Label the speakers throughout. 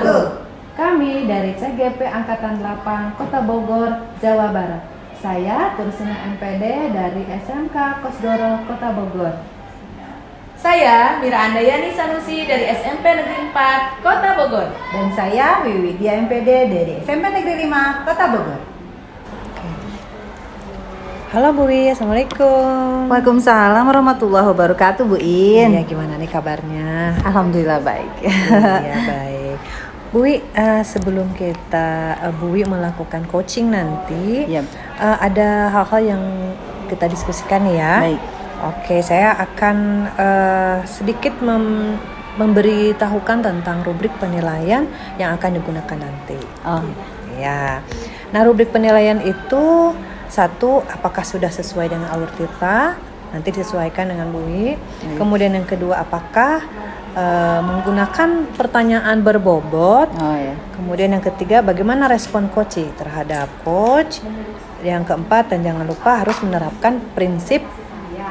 Speaker 1: wabarakatuh. Kami dari CGP Angkatan 8 Kota Bogor, Jawa Barat. Saya Tursina MPD dari SMK Kosdoro Kota Bogor.
Speaker 2: Saya Mira Andayani Sanusi dari SMP Negeri 4 Kota Bogor.
Speaker 3: Dan saya Wiwi Dia MPD dari SMP Negeri 5 Kota Bogor.
Speaker 1: Halo Bu I, Assalamualaikum.
Speaker 3: Waalaikumsalam warahmatullahi wabarakatuh, Bu In.
Speaker 1: Iya, gimana nih kabarnya?
Speaker 3: Alhamdulillah baik.
Speaker 1: Iya, baik. Bu I, sebelum kita Bu I melakukan coaching nanti,
Speaker 3: Iya.
Speaker 1: Ada hal-hal yang kita diskusikan ya.
Speaker 3: Baik.
Speaker 1: Oke, saya akan sedikit memberitahukan tentang rubrik penilaian yang akan digunakan nanti.
Speaker 3: Oh.
Speaker 1: Ya. Nah, rubrik penilaian itu satu, apakah sudah sesuai dengan alur tirta? Nanti disesuaikan dengan Bu I. Kemudian yang kedua, apakah menggunakan pertanyaan berbobot?
Speaker 3: Oh ya.
Speaker 1: Kemudian yang ketiga, bagaimana respon coach terhadap coach? Yang keempat, dan jangan lupa harus menerapkan prinsip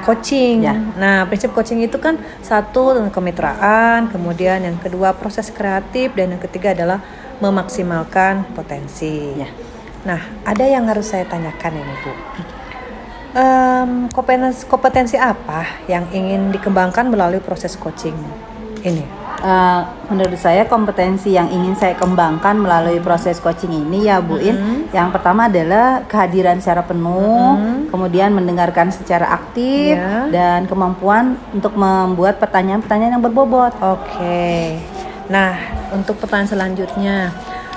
Speaker 1: coaching.
Speaker 3: Ya.
Speaker 1: Nah, prinsip coaching itu kan satu tentang kemitraan, kemudian yang kedua proses kreatif, dan yang ketiga adalah memaksimalkan potensi.
Speaker 3: Ya.
Speaker 1: Nah, ada yang harus saya tanyakan ini Bu. Kompetensi apa yang ingin dikembangkan melalui proses coaching ini?
Speaker 3: Menurut saya kompetensi yang ingin saya kembangkan melalui proses coaching ini ya Bu In, yang pertama adalah kehadiran secara penuh, kemudian mendengarkan secara aktif, dan kemampuan untuk membuat pertanyaan-pertanyaan yang berbobot.
Speaker 1: Oke. Nah, untuk pertanyaan selanjutnya,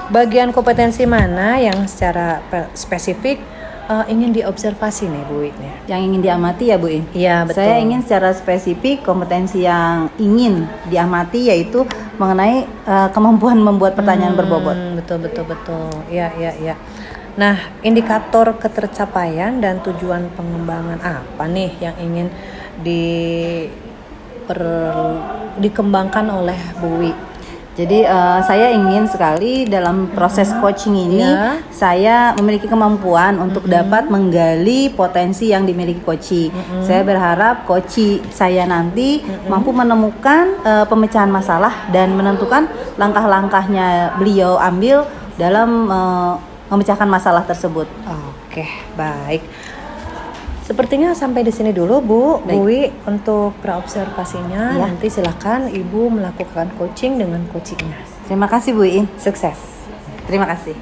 Speaker 1: bagian kompetensi mana yang secara spesifik ingin diobservasi nih Bu I?
Speaker 3: Yang ingin diamati ya Bu In?
Speaker 1: Iya, betul.
Speaker 3: Saya ingin secara spesifik kompetensi yang ingin diamati yaitu mengenai kemampuan membuat pertanyaan berbobot.
Speaker 1: Betul. Iya. Nah, indikator ketercapaian dan tujuan pengembangan apa nih yang ingin dikembangkan oleh Bu I?
Speaker 3: Jadi saya ingin sekali dalam proses coaching ini saya memiliki kemampuan untuk dapat menggali potensi yang dimiliki coach. Saya berharap coach saya nanti mampu menemukan pemecahan masalah dan menentukan langkah-langkahnya beliau ambil dalam memecahkan masalah tersebut.
Speaker 1: Oke, baik. Sepertinya sampai di sini dulu Bu. Bu I, untuk praobservasinya nanti silakan Ibu melakukan coaching dengan coachingnya.
Speaker 3: Terima kasih Bu In.
Speaker 1: Sukses.
Speaker 3: Terima kasih.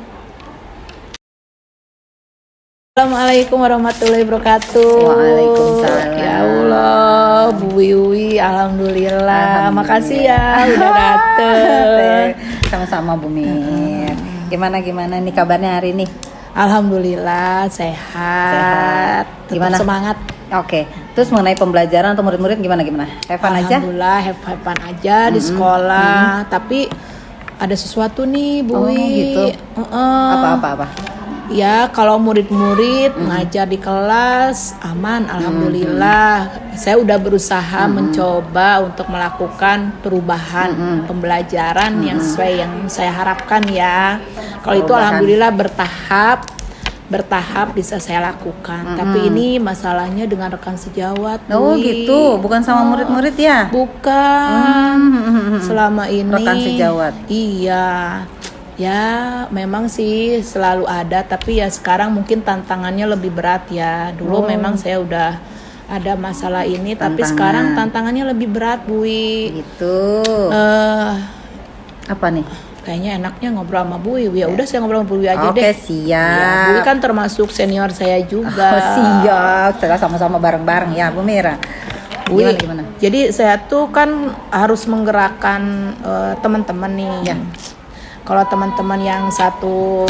Speaker 2: Assalamualaikum warahmatullahi wabarakatuh.
Speaker 3: Waalaikumsalam.
Speaker 2: Ya Allah, Bu Wiwi, alhamdulillah. Makasih ya udah dateng.
Speaker 3: Sama-sama Bu Mir. Gimana nih kabarnya hari ini?
Speaker 2: Alhamdulillah sehat.
Speaker 3: Gimana?
Speaker 2: Tetap semangat.
Speaker 3: Oke. Terus mengenai pembelajaran atau murid-murid gimana? Have fun aja?
Speaker 2: Alhamdulillah have fun aja di sekolah. Tapi ada sesuatu nih Bu Wi.
Speaker 3: Gitu. Apa?
Speaker 2: Ya kalau murid-murid ngajar di kelas aman, alhamdulillah. Saya udah berusaha mencoba untuk melakukan perubahan pembelajaran yang sesuai yang saya harapkan ya. Kalau itu alhamdulillah bertahap bisa saya lakukan. Tapi ini masalahnya dengan rekan sejawat.
Speaker 3: Oh gitu, bukan sama murid-murid ya?
Speaker 2: Bukan. Selama ini
Speaker 3: rekan sejawat.
Speaker 2: Iya. Ya memang sih selalu ada, tapi ya sekarang mungkin tantangannya lebih berat ya. Dulu memang saya udah ada masalah ini, tapi sekarang tantangannya lebih berat Bu I.
Speaker 3: Gitu. Apa nih?
Speaker 2: Kayaknya enaknya ngobrol sama Bu I. Ya udah saya ngobrol sama Bu I aja deh.
Speaker 3: Oke, siap.
Speaker 2: Ya, Bu I kan termasuk senior saya juga.
Speaker 3: Oh, siap. Kita sama-sama bareng-bareng ya Bu Mira. Gimana? Jadi
Speaker 2: saya tuh kan harus menggerakkan teman-teman nih.
Speaker 3: Ya.
Speaker 2: Kalau teman-teman yang satu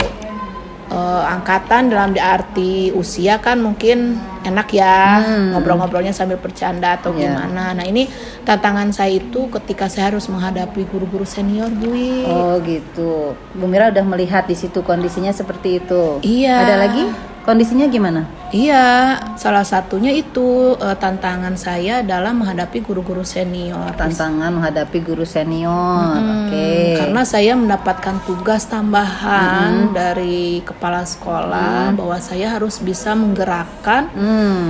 Speaker 2: angkatan dalam arti usia kan mungkin enak ya ngobrol-ngobrolnya sambil bercanda atau gimana. Nah ini tantangan saya itu ketika saya harus menghadapi guru-guru senior Bu I.
Speaker 3: Oh gitu. Bu Mira udah melihat di situ kondisinya seperti itu.
Speaker 2: Iya.
Speaker 3: Ada lagi? Kondisinya gimana?
Speaker 2: Iya, salah satunya itu tantangan saya adalah menghadapi guru-guru senior.
Speaker 3: Tantangan menghadapi guru senior, oke.
Speaker 2: Karena saya mendapatkan tugas tambahan dari kepala sekolah bahwa saya harus bisa menggerakkan,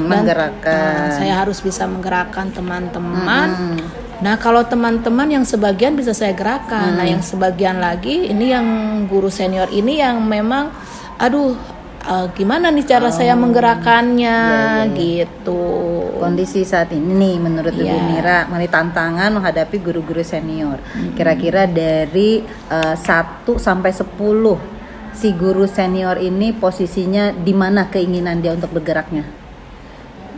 Speaker 3: menggerakkan.
Speaker 2: Saya harus bisa menggerakkan teman-teman Nah, kalau teman-teman yang sebagian bisa saya gerakkan. Nah, yang sebagian lagi ini yang guru senior ini yang memang aduh gimana nih cara saya menggerakkannya gitu.
Speaker 3: Kondisi saat ini nih menurut Ibu Mira mengenai tantangan menghadapi guru-guru senior. Kira-kira dari 1 sampai 10 si guru senior ini posisinya di mana keinginan dia untuk bergeraknya?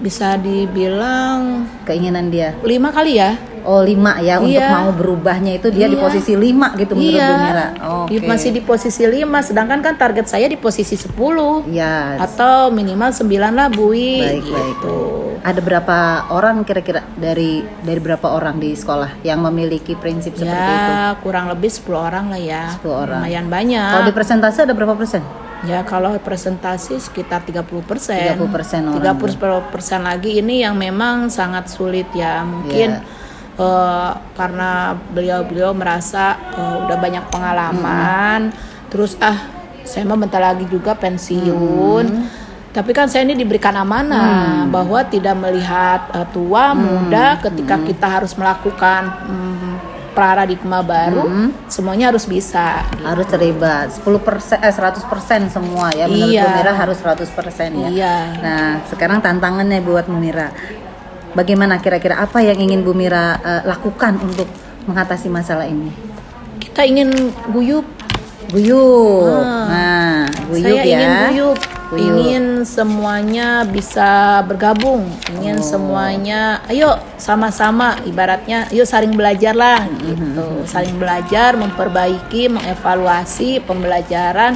Speaker 2: Bisa dibilang
Speaker 3: Keinginan dia
Speaker 2: 5 kali ya.
Speaker 3: Oh 5 ya, untuk
Speaker 2: Iya.
Speaker 3: mau berubahnya itu dia di
Speaker 2: Iya.
Speaker 3: posisi 5 gitu menurut Bu Mira. Oke.
Speaker 2: Masih di posisi 5, sedangkan kan target saya di posisi 10
Speaker 3: Ya.
Speaker 2: atau minimal 9 lah Bu Wi.
Speaker 3: Baik,
Speaker 2: gitu.
Speaker 3: Ada berapa orang kira-kira dari berapa orang di sekolah yang memiliki prinsip seperti itu?
Speaker 2: Ya kurang lebih 10 orang lah ya.
Speaker 3: 10 orang.
Speaker 2: Lumayan banyak.
Speaker 3: Kalau di presentasi ada berapa persen?
Speaker 2: Ya kalau presentasi sekitar 30%.
Speaker 3: 30% orang.
Speaker 2: 30% lagi ini yang memang sangat sulit ya. Mungkin karena beliau merasa udah banyak pengalaman, terus saya mau bentar lagi juga pensiun. Tapi kan saya ini diberikan amanah bahwa tidak melihat tua muda ketika kita harus melakukan paradigma baru, semuanya harus bisa.
Speaker 3: Harus terlibat 10%, 100% semua ya. Menurut
Speaker 2: Iya.
Speaker 3: Bu Mira harus 100% ya.
Speaker 2: Iya.
Speaker 3: Nah, sekarang tantangannya buat Bu Mira. Bagaimana kira-kira apa yang ingin Bu Mira lakukan untuk mengatasi masalah ini?
Speaker 2: Kita ingin guyup.
Speaker 3: Guyup. Nah, guyup
Speaker 2: Saya
Speaker 3: ya.
Speaker 2: ingin guyup.
Speaker 3: Guyup.
Speaker 2: Ingin semuanya bisa bergabung, ingin semuanya ayo sama-sama, ibaratnya yuk saling belajar lah gitu, saling belajar, memperbaiki, mengevaluasi pembelajaran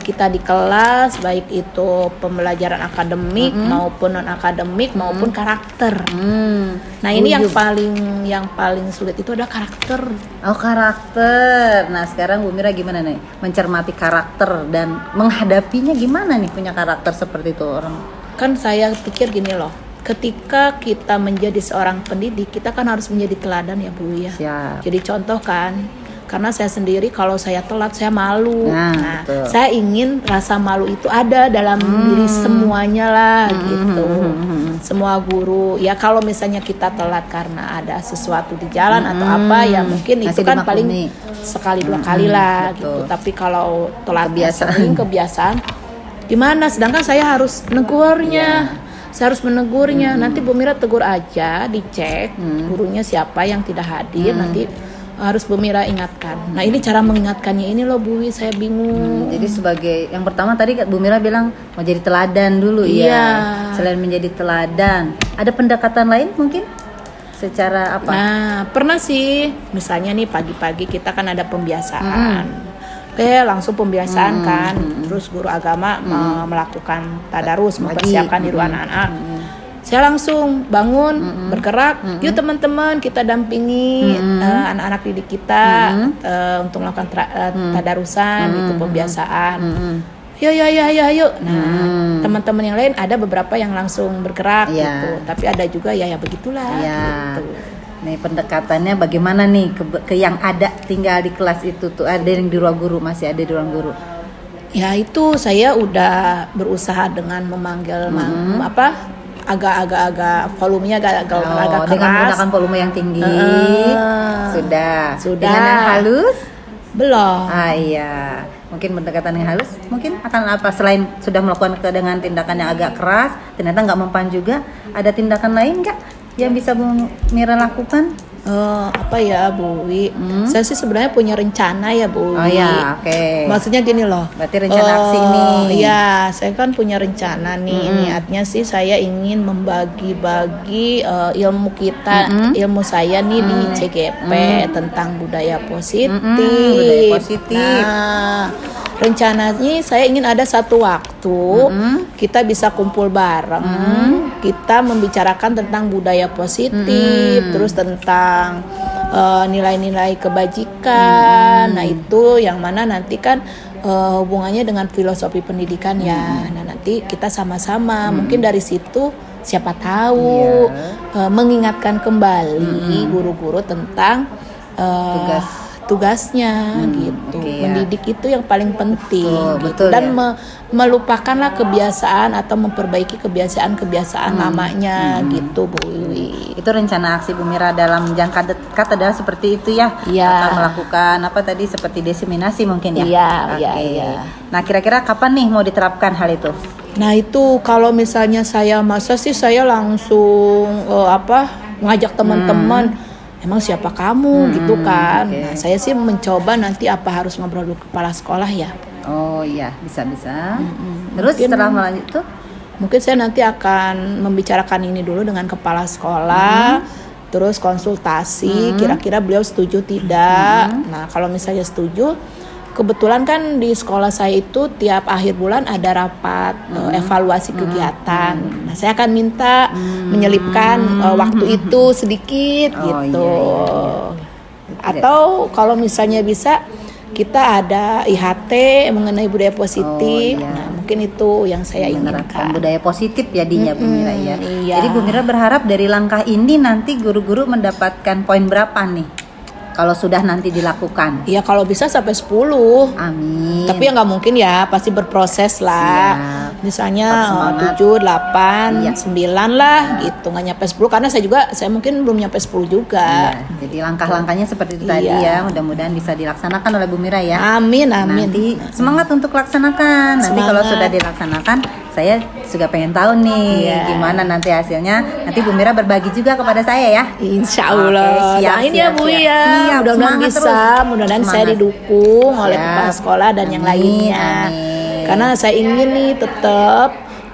Speaker 2: kita di kelas, baik itu pembelajaran akademik maupun non akademik maupun karakter. Nah ini yang paling sulit itu adalah karakter.
Speaker 3: Oh, karakter. Nah, sekarang Bu Mira gimana nih mencermati karakter dan menghadapinya gimana nih punya karakter seperti itu orang?
Speaker 2: Kan saya pikir gini loh, ketika kita menjadi seorang pendidik, kita kan harus menjadi teladan ya Bu ya.
Speaker 3: Siap.
Speaker 2: Jadi contoh kan, karena saya sendiri kalau saya telat saya malu.
Speaker 3: Nah, betul.
Speaker 2: Saya ingin rasa malu itu ada dalam diri semuanya lah gitu. Semua guru ya kalau misalnya kita telat karena ada sesuatu di jalan atau apa ya mungkin itu
Speaker 3: Masih
Speaker 2: kan
Speaker 3: dimaklumi.
Speaker 2: paling sekali 2 kali lah
Speaker 3: betul.
Speaker 2: gitu. Tapi kalau telat
Speaker 3: Kebiasaan.
Speaker 2: sering kebiasaan gimana? Sedangkan saya harus negurnya. Saya harus menegurnya. Nanti Bu Mira tegur aja, dicek gurunya siapa yang tidak hadir, nanti harus Bu Mira ingatkan. Nah ini cara mengingatkannya ini loh Bu Wi, saya bingung.
Speaker 3: Jadi sebagai yang pertama tadi Bu Mira bilang mau jadi teladan dulu
Speaker 2: Iya.
Speaker 3: ya. Selain menjadi teladan, ada pendekatan lain mungkin secara apa?
Speaker 2: Nah pernah sih, misalnya nih pagi-pagi kita kan ada pembiasaan. Langsung pembiasaan kan. Terus guru agama melakukan tadarus, mempersiapkan diri anak-anak. Saya langsung bangun, bergerak. Yuk teman-teman kita dampingi anak-anak didik kita untuk melakukan tadarusan, itu pembiasaan. Yuk. Nah, teman-teman yang lain ada beberapa yang langsung bergerak
Speaker 3: Iya.
Speaker 2: gitu. Tapi ada juga ya begitulah.
Speaker 3: Ya.
Speaker 2: Gitu.
Speaker 3: Nih pendekatannya bagaimana nih ke yang ada tinggal di kelas itu tuh, ada yang di ruang guru, masih ada di ruang guru.
Speaker 2: Ya itu saya udah berusaha dengan memanggil agak volumenya agak
Speaker 3: dengan
Speaker 2: keras.
Speaker 3: menggunakan volume yang tinggi. Sudah.
Speaker 2: Sudah.
Speaker 3: Dengan yang halus?
Speaker 2: Belum.
Speaker 3: Iya. Mungkin pendekatan yang halus mungkin akan apa, selain sudah melakukan dengan tindakan yang agak keras ternyata nggak mempan juga, ada tindakan lain nggak yang bisa Bu Mira lakukan?
Speaker 2: Apa ya Bu Wi? Saya sih sebenarnya punya rencana ya Bu
Speaker 3: Oh
Speaker 2: Wi.
Speaker 3: ya, oke.
Speaker 2: Maksudnya gini loh.
Speaker 3: Berarti rencana aksi nih.
Speaker 2: Iya, saya kan punya rencana nih. Niatnya sih saya ingin membagi-bagi ilmu kita, ilmu saya nih di CGP tentang budaya positif.
Speaker 3: Budaya positif.
Speaker 2: Nah, rencananya saya ingin ada satu waktu kita bisa kumpul bareng, kita membicarakan tentang budaya positif, terus tentang nilai-nilai kebajikan. Nah itu yang mana nanti kan hubungannya dengan filosofi pendidikan ya. Nah nanti kita sama-sama mungkin dari situ siapa tahu mengingatkan kembali guru-guru tentang tugasnya gitu.
Speaker 3: Oke, ya.
Speaker 2: Mendidik itu yang paling penting gitu.
Speaker 3: Betul,
Speaker 2: Dan
Speaker 3: ya.
Speaker 2: melupakanlah kebiasaan atau memperbaiki kebiasaan-kebiasaan lamanya gitu Bu Wiwi.
Speaker 3: Itu rencana aksi Bu Mira dalam jangka dekat adalah seperti itu ya.
Speaker 2: Iya.
Speaker 3: Akan melakukan apa tadi seperti diseminasi mungkin ya.
Speaker 2: Iya,
Speaker 3: Oke.
Speaker 2: iya, iya.
Speaker 3: Nah, kira-kira kapan nih mau diterapkan hal itu?
Speaker 2: Nah itu kalau misalnya masa sih saya langsung ngajak teman-teman, emang siapa kamu gitu kan.
Speaker 3: oke.
Speaker 2: Nah saya sih mencoba nanti harus ngobrol dulu kepala sekolah ya.
Speaker 3: Oh iya, bisa-bisa. Terus
Speaker 2: Mungkin-
Speaker 3: setelah melanjut itu
Speaker 2: Mungkin saya nanti akan membicarakan ini dulu dengan kepala sekolah, terus konsultasi, kira-kira beliau setuju tidak. Nah kalau misalnya setuju, kebetulan kan di sekolah saya itu tiap akhir bulan ada rapat evaluasi kegiatan. Nah saya akan minta menyelipkan waktu itu sedikit
Speaker 3: Oh,
Speaker 2: gitu.
Speaker 3: iya.
Speaker 2: Atau kalau misalnya bisa kita ada IHT mengenai budaya positif.
Speaker 3: Oh, iya.
Speaker 2: Nah mungkin itu yang saya
Speaker 3: menerapkan
Speaker 2: inginkan.
Speaker 3: budaya positif jadinya Bu Mira ya.
Speaker 2: iya.
Speaker 3: Jadi Bu Mira berharap dari langkah ini nanti guru-guru mendapatkan poin berapa nih? Kalau sudah nanti dilakukan.
Speaker 2: Ya kalau bisa sampai 10.
Speaker 3: Amin.
Speaker 2: Tapi ya nggak mungkin ya, pasti berproses lah.
Speaker 3: Siap.
Speaker 2: Misalnya
Speaker 3: Tetap semangat.
Speaker 2: 7, 8,
Speaker 3: Iya.
Speaker 2: 9 lah gitu. Nggak nyampe 10 karena saya mungkin belum nyampe 10 juga.
Speaker 3: Iya, jadi langkah-langkahnya seperti itu tadi
Speaker 2: Iya.
Speaker 3: ya. Mudah-mudahan bisa dilaksanakan oleh Bu Mira ya.
Speaker 2: Amin, amin.
Speaker 3: Nanti semangat untuk laksanakan. Nanti kalau
Speaker 2: Semangat.
Speaker 3: sudah dilaksanakan, saya juga pengen tahu nih
Speaker 2: Iya.
Speaker 3: gimana nanti hasilnya. Nanti Bu Mira berbagi juga kepada saya ya.
Speaker 2: Insya Allah.
Speaker 3: Oke, siap,
Speaker 2: Doain ya
Speaker 3: siap,
Speaker 2: Bu
Speaker 3: siap.
Speaker 2: ya.
Speaker 3: Siap,
Speaker 2: Mudah-mudahan
Speaker 3: semangat
Speaker 2: bisa.
Speaker 3: terus.
Speaker 2: Mudah-mudahan saya
Speaker 3: Semangat.
Speaker 2: didukung oleh
Speaker 3: Siap.
Speaker 2: kepala sekolah dan yang
Speaker 3: Amin,
Speaker 2: lainnya.
Speaker 3: amin.
Speaker 2: Karena saya ingin nih tetap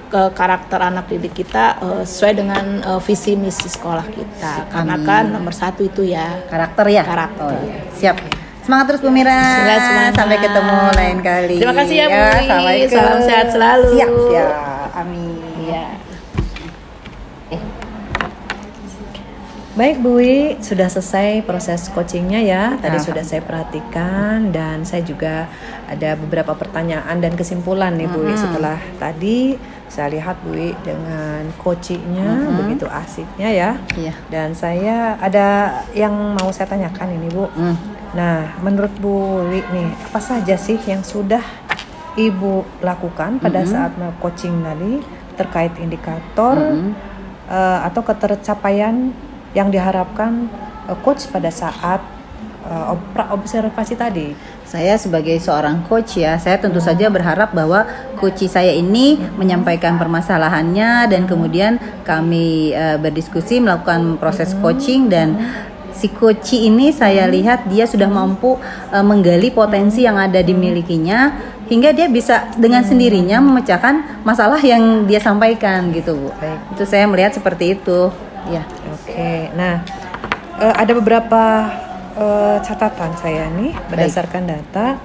Speaker 2: ke karakter anak didik kita sesuai dengan visi misi sekolah kita. Karena
Speaker 3: Amin.
Speaker 2: kan nomor 1 itu ya.
Speaker 3: Karakter ya.
Speaker 2: Karakter.
Speaker 3: Oh, iya. Siap. Semangat terus Bu Mira.
Speaker 2: Semangat.
Speaker 3: Sampai ketemu lain kali.
Speaker 2: Terima kasih ya, Bu.
Speaker 3: Assalamualaikum.
Speaker 2: Salam sehat selalu.
Speaker 3: Siap, siap. Amin.
Speaker 2: Iya.
Speaker 1: Baik Bu Wi, sudah selesai proses coachingnya ya. Tadi
Speaker 3: Alhamdulillah.
Speaker 1: sudah saya perhatikan dan saya juga ada beberapa pertanyaan dan kesimpulan nih Bu Wi. Setelah tadi saya lihat Bu Wi dengan coachingnya begitu asiknya ya.
Speaker 3: Iya.
Speaker 1: Dan saya ada yang mau saya tanyakan ini Bu. Nah, menurut Bu Wi nih, apa saja sih yang sudah Ibu lakukan pada saat coaching tadi terkait indikator atau ketercapaian yang diharapkan coach pada saat observasi tadi?
Speaker 3: Saya sebagai seorang coach ya, saya tentu saja berharap bahwa coach saya ini menyampaikan permasalahannya dan kemudian kami berdiskusi melakukan proses coaching dan si coach ini saya lihat dia sudah mampu menggali potensi yang ada dimilikinya hingga dia bisa dengan sendirinya memecahkan masalah yang dia sampaikan gitu Bu.
Speaker 1: Baik.
Speaker 3: Itu saya melihat seperti itu. Ya.
Speaker 1: Oke, nah ada beberapa catatan saya nih berdasarkan data.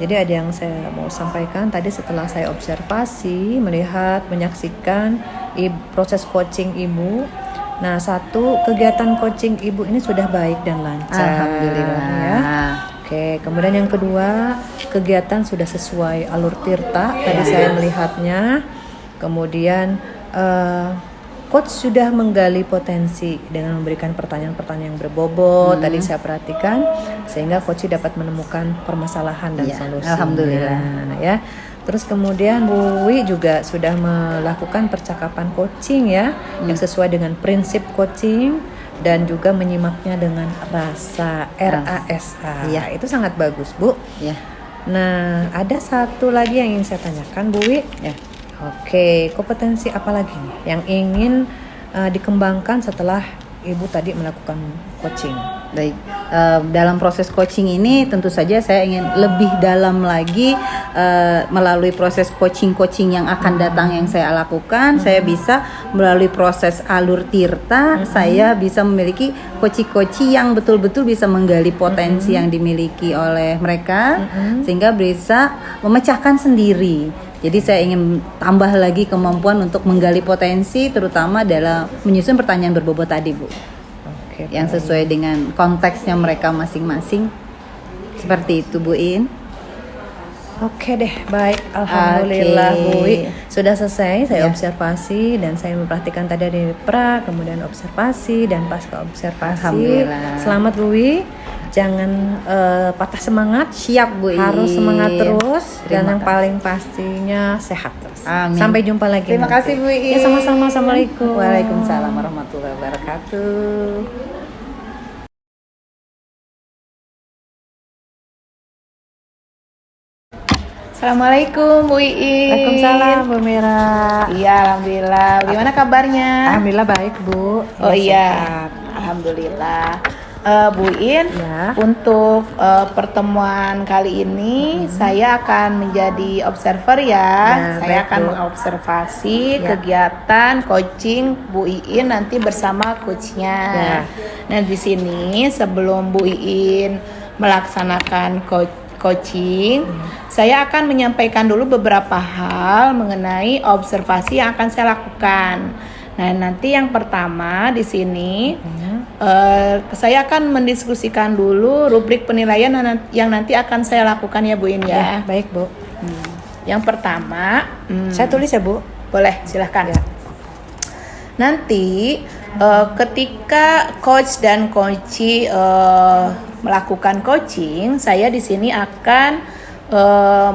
Speaker 1: Jadi ada yang saya mau sampaikan tadi setelah saya observasi, melihat, menyaksikan proses coaching Ibu. Nah, satu, kegiatan coaching Ibu ini sudah baik dan lancar.
Speaker 3: Alhamdulillah.
Speaker 1: Ya. Oke, kemudian yang kedua, kegiatan sudah sesuai alur tirta. Tadi saya melihatnya. Kemudian coach sudah menggali potensi dengan memberikan pertanyaan-pertanyaan yang berbobot. Tadi saya perhatikan sehingga coach dapat menemukan permasalahan dan
Speaker 3: Ya,
Speaker 1: solusi.
Speaker 3: alhamdulillah.
Speaker 1: Ya. Terus kemudian Bu Wi juga sudah melakukan percakapan coaching ya yang sesuai dengan prinsip coaching dan juga menyimaknya dengan rasa RASA.
Speaker 3: Iya.
Speaker 1: Itu sangat bagus, Bu.
Speaker 3: Ya.
Speaker 1: Nah, ada satu lagi yang ingin saya tanyakan, Bu Wi.
Speaker 3: Ya.
Speaker 1: Oke, kompetensi apa lagi nih yang ingin dikembangkan setelah Ibu tadi melakukan coaching?
Speaker 3: Baik, dalam proses coaching ini tentu saja saya ingin lebih dalam lagi melalui proses coaching yang akan datang yang saya lakukan. Saya bisa melalui proses alur tirta, saya bisa memiliki coach yang betul-betul bisa menggali potensi yang dimiliki oleh mereka sehingga bisa memecahkan sendiri. Jadi saya ingin tambah lagi kemampuan untuk menggali potensi terutama dalam menyusun pertanyaan berbobot tadi Bu.
Speaker 1: Oke,
Speaker 3: Yang sesuai dengan konteksnya mereka masing-masing. Seperti itu Bu In.
Speaker 1: Oke deh, baik. Alhamdulillah
Speaker 3: Oke.
Speaker 1: Bu Wi. Sudah selesai saya
Speaker 3: Ya.
Speaker 1: observasi dan saya memperhatikan tadi dari pra, kemudian observasi dan pasca observasi.
Speaker 3: Alhamdulillah.
Speaker 1: Selamat Bu Wi. jangan patah semangat.
Speaker 3: Siap Bu Iin.
Speaker 1: Harus semangat terus dan
Speaker 3: Terima
Speaker 1: yang
Speaker 3: kasih.
Speaker 1: paling pastinya sehat terus.
Speaker 3: Amin.
Speaker 1: Sampai jumpa lagi.
Speaker 3: Terima
Speaker 1: nanti.
Speaker 3: kasih Bu Iin.
Speaker 1: Ya sama-sama. Assalamualaikum.
Speaker 3: Waalaikumsalam warahmatullahi wabarakatuh.
Speaker 2: Assalamualaikum Bu Iin.
Speaker 1: Waalaikumsalam Bu Mira.
Speaker 2: Iya, alhamdulillah. Gimana kabarnya?
Speaker 1: Alhamdulillah baik Bu.
Speaker 2: Oh
Speaker 1: Ya,
Speaker 2: iya,
Speaker 1: sehat.
Speaker 2: alhamdulillah. Bu Iin,
Speaker 1: Ya.
Speaker 2: untuk pertemuan kali ini saya akan menjadi observer ya.
Speaker 1: Ya,
Speaker 2: Saya
Speaker 1: baik,
Speaker 2: akan
Speaker 1: Bu.
Speaker 2: mengobservasi
Speaker 1: Ya.
Speaker 2: kegiatan coaching Bu Iin nanti bersama coachnya.
Speaker 1: Ya.
Speaker 2: Nah di sini sebelum Bu Iin melaksanakan coaching, saya akan menyampaikan dulu beberapa hal mengenai observasi yang akan saya lakukan. Nah, nanti yang pertama di sini saya akan mendiskusikan dulu rubrik penilaian yang nanti akan saya lakukan ya Bu In ya.
Speaker 1: Baik Bu.
Speaker 2: Yang pertama,
Speaker 1: Saya tulis ya Bu.
Speaker 2: boleh silahkan.
Speaker 1: Ya.
Speaker 2: Nanti ketika coach dan coachee melakukan coaching, saya di sini akan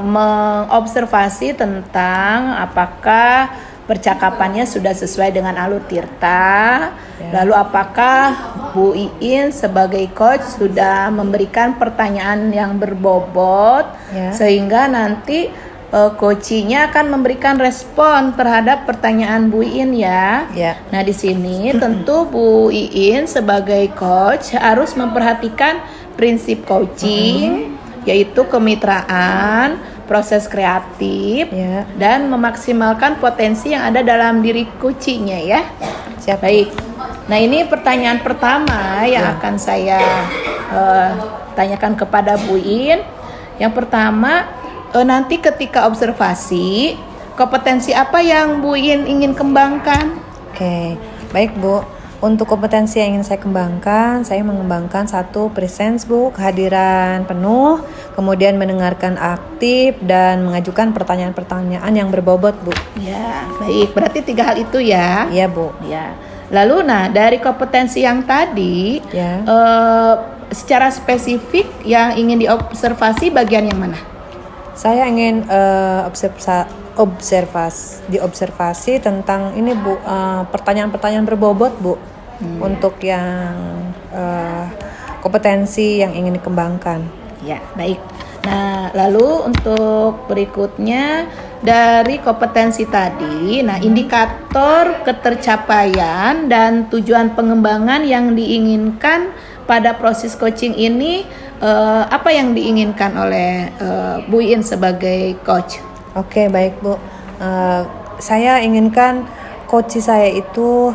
Speaker 2: mengobservasi tentang apakah percakapannya sudah sesuai dengan alur Tirta. Lalu apakah Bu Iin sebagai coach sudah memberikan pertanyaan yang berbobot sehingga nanti coachingnya akan memberikan respon terhadap pertanyaan Bu Iin ya. Nah di sini tentu Bu Iin sebagai coach harus memperhatikan prinsip coaching yaitu kemitraan, proses kreatif, dan memaksimalkan potensi yang ada dalam diri coachingnya ya.
Speaker 1: Siap.
Speaker 2: Baik. Nah ini pertanyaan pertama yang akan saya tanyakan kepada Bu Iin. Yang pertama, nanti ketika observasi, kompetensi apa yang Bu Iin ingin kembangkan?
Speaker 1: Oke, baik Bu. Untuk kompetensi yang ingin saya kembangkan, saya mengembangkan satu presence Bu, kehadiran penuh, kemudian mendengarkan aktif dan mengajukan pertanyaan-pertanyaan yang berbobot Bu.
Speaker 2: Ya, baik. Berarti 3 hal itu ya.
Speaker 1: Iya Bu.
Speaker 2: Ya. Lalu, nah dari kompetensi yang tadi, secara spesifik yang ingin diobservasi bagian yang mana?
Speaker 1: Saya ingin diobservasi tentang ini Bu, pertanyaan-pertanyaan berbobot Bu. Untuk yang kompetensi yang ingin dikembangkan.
Speaker 2: Ya, baik. Nah, lalu untuk berikutnya dari kompetensi tadi, nah indikator ketercapaian dan tujuan pengembangan yang diinginkan pada proses coaching ini, apa yang diinginkan oleh Bu Iin sebagai coach?
Speaker 1: Oke, baik Bu. Saya inginkan coach saya itu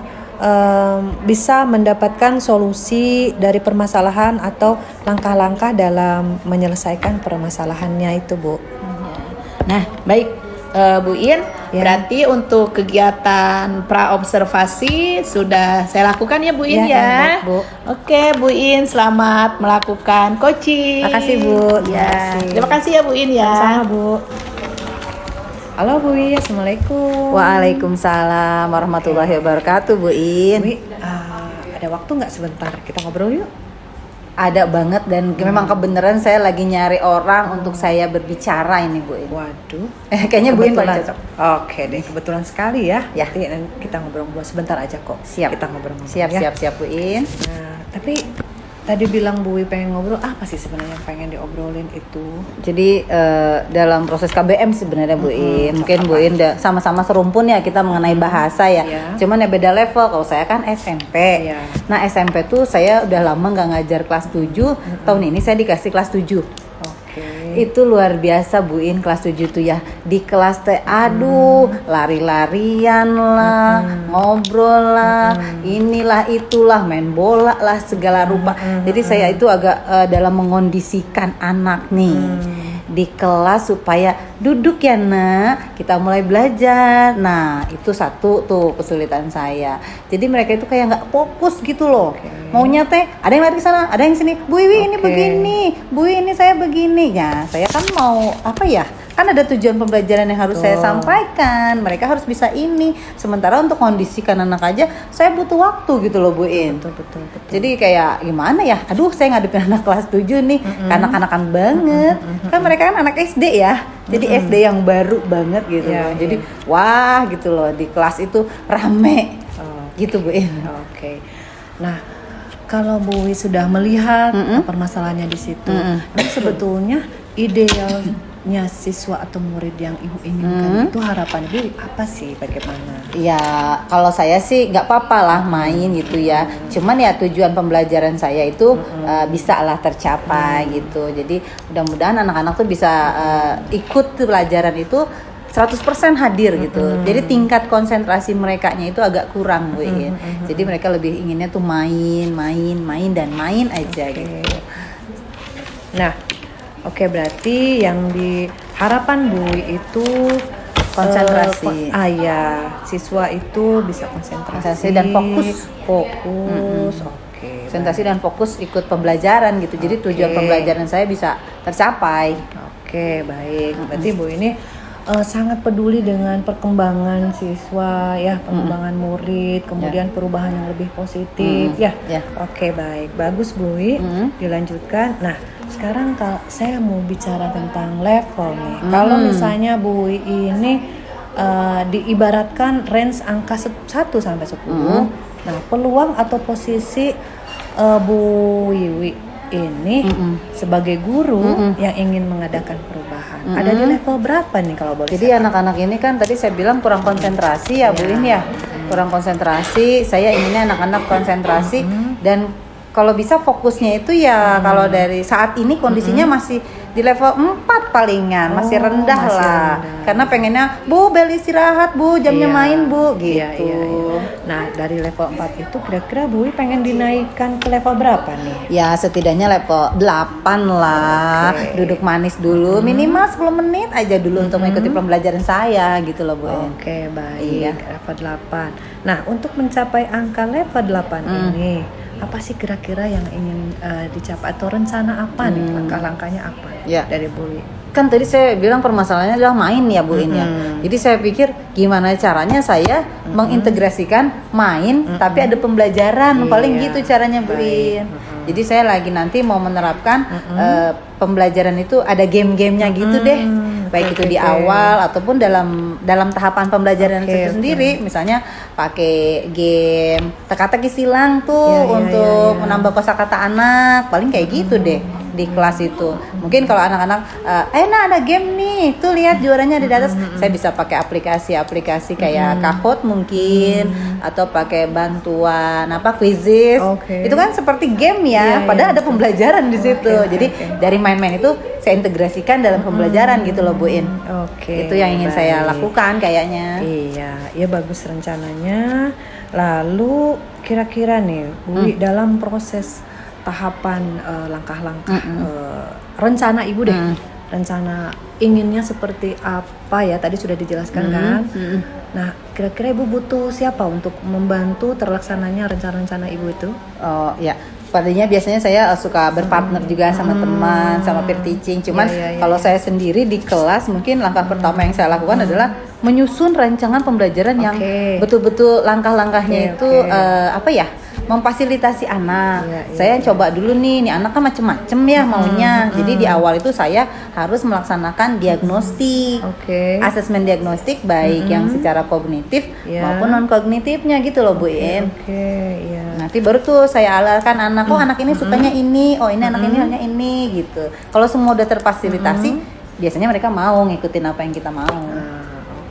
Speaker 1: bisa mendapatkan solusi dari permasalahan atau langkah-langkah dalam menyelesaikan permasalahannya itu Bu.
Speaker 2: Nah, baik Bu Iin, berarti untuk kegiatan pra-observasi sudah saya lakukan ya Bu Iin ya.
Speaker 1: Baik, Bu.
Speaker 2: Oke Bu Iin, selamat melakukan coaching.
Speaker 1: Makasih Bu.
Speaker 2: Ya, terima kasih ya Bu Iin ya.
Speaker 1: Sama Bu. Halo Bu Iin, Assalamualaikum.
Speaker 3: Waalaikumsalam warahmatullahi wabarakatuh Bu Iin.
Speaker 1: Bu, ada waktu nggak sebentar kita ngobrol yuk?
Speaker 3: Ada banget dan memang kebenaran saya lagi nyari orang untuk saya berbicara ini Bu Iin.
Speaker 1: Waduh.
Speaker 3: Kayaknya Bu Iin paling
Speaker 1: Kebetulan.
Speaker 3: cocok.
Speaker 1: Oke deh, kebetulan sekali ya.
Speaker 3: Ya.
Speaker 1: Nanti kita ngobrol-ngobrol sebentar aja kok.
Speaker 3: Siap.
Speaker 1: Kita ngobrol-ngobrol.
Speaker 3: Siap Bu Iin.
Speaker 1: Nah, tapi tadi bilang Bu Iin pengen ngobrol, apa sih sebenarnya yang pengen diobrolin itu?
Speaker 3: Jadi dalam proses KBM sebenarnya Bu Iin, mungkin Bu Iin sama-sama serumpun ya kita mengenai bahasa ya. Cuman ya beda level. Kalau saya kan SMP. Nah SMP tuh saya udah lama nggak ngajar kelas 7. Tahun ini saya dikasih kelas 7. Itu luar biasa Bu Iin kelas 7 tuh ya. Di kelas teh aduh lari-larian lah, ngobrol lah, inilah itulah, main bola lah segala rupa. Jadi saya itu agak dalam mengondisikan anak nih di kelas supaya duduk ya nak, kita mulai belajar. Nah itu satu tuh kesulitan saya. Jadi mereka itu kayak nggak fokus gitu loh. Maunya teh ada yang lari ke sana, ada yang sini. Bu Iwi ini begini, Bu ini saya begini. Ya saya kan mau apa ya? kan ada tujuan pembelajaran yang harus saya sampaikan, mereka harus bisa ini. Sementara untuk kondisikan anak aja saya butuh waktu gitu loh Bu In.
Speaker 1: Betul.
Speaker 3: Jadi kayak gimana ya, aduh saya ngadepin anak kelas 7 nih, kanak-kanakan banget. Kan mereka kan anak SD ya, jadi SD yang baru banget gitu loh. Jadi wah gitu loh, di kelas itu rame gitu Bu In.
Speaker 1: Oke. Nah, kalau Bu Wi sudah melihat permasalahannya di situ, nah sebetulnya idealnya siswa atau murid yang Ibu inginkan itu harapan Ibu apa sih, bagaimana?
Speaker 3: Ya kalau saya sih nggak apa-apa lah main gitu ya. Cuman ya tujuan pembelajaran saya itu bisa lah tercapai gitu. Jadi mudah-mudahan anak-anak tuh bisa ikut pelajaran itu 100% hadir gitu. Jadi tingkat konsentrasi merekanya itu agak kurang Bu ya. Jadi mereka lebih inginnya tuh main aja gitu.
Speaker 1: Nah, oke, berarti yang di harapan Bu Wi itu
Speaker 3: Konsentrasi.
Speaker 1: Siswa itu bisa konsentrasi
Speaker 3: Dan fokus.
Speaker 1: Oke.
Speaker 3: Konsentrasi dan fokus ikut pembelajaran gitu. Jadi tujuan pembelajaran saya bisa tercapai.
Speaker 1: Oke, baik. Berarti Bu ini sangat peduli dengan perkembangan siswa ya, perkembangan murid, kemudian perubahan yang lebih positif ya. Oke, baik. Bagus Bu Wi. Dilanjutkan. Nah, sekarang saya mau bicara tentang level nih. Kalau misalnya Bu Wi ini diibaratkan range angka 1 sampai 10. Nah, peluang atau posisi Bu Wiwi ini sebagai guru yang ingin mengadakan perubahan ada di level berapa nih kalau boleh?
Speaker 3: Jadi anak-anak ini kan tadi saya bilang kurang konsentrasi ya Bu In ya. Kurang konsentrasi, saya inginnya anak-anak konsentrasi dan kalau bisa fokusnya itu ya kalau dari saat ini kondisinya masih di level 4 palingan, masih rendah lah. Karena pengennya, Bu, bel istirahat, Bu, jamnya main, Bu, gitu.
Speaker 1: Nah, dari level 4 itu kira-kira Bu pengen dinaikkan ke level berapa nih?
Speaker 3: Ya, setidaknya level 8 lah. Duduk manis dulu, minimal 10 menit aja dulu untuk mengikuti pembelajaran saya gitu loh, Bu.
Speaker 1: Oke, baik. Level 8. Nah, untuk mencapai angka level 8 ini, apa sih kira-kira yang ingin dicapai atau rencana apa nih, langkah-langkahnya apa dari Bu Wi?
Speaker 3: Kan tadi saya bilang permasalahannya adalah main ya Bu In ya. Jadi saya pikir gimana caranya saya mengintegrasikan main tapi ada pembelajaran, paling gitu caranya Bu In. Jadi saya lagi nanti mau menerapkan pembelajaran itu ada game-gamenya gitu deh. Baik itu di awal ataupun dalam tahapan pembelajaran itu sendiri, misalnya pakai game teka-teki silang tuh untuk menambah kosakata anak, paling kayak gitu deh di kelas itu. Mungkin kalau anak-anak ada game nih, tuh lihat juaranya ada di atas, saya bisa pakai aplikasi kayak Kahoot mungkin atau pakai bantuan quizzes. Itu kan seperti game ya, padahal ada pembelajaran di situ. Jadi dari main-main itu saya integrasikan dalam pembelajaran gitu loh Bu In. Itu yang ingin saya lakukan kayaknya.
Speaker 1: Iya, bagus rencananya. Lalu kira-kira nih Bu dalam proses tahapan langkah-langkah rencana Ibu deh. Rencana inginnya seperti apa ya? Tadi sudah dijelaskan kan? Nah, kira-kira Ibu butuh siapa untuk membantu terlaksananya rencana-rencana Ibu itu?
Speaker 3: Oh ya, Tadinya biasanya saya suka berpartner juga sama teman, sama peer teaching. Cuman kalau saya sendiri di kelas, mungkin langkah pertama yang saya lakukan adalah menyusun rancangan pembelajaran yang betul-betul langkah-langkahnya itu apa ya, memfasilitasi anak. Saya coba dulu nih anak kan macem-macem ya maunya. Jadi di awal itu saya harus melaksanakan diagnostik, asesmen diagnostik baik yang secara kognitif maupun non kognitifnya gitu loh Bu In. Nanti baru tuh saya alahkan anak, oh anak ini sukanya ini, oh ini anak ini hanya ini gitu. Kalau semua udah terfasilitasi, biasanya mereka mau ngikutin apa yang kita mau.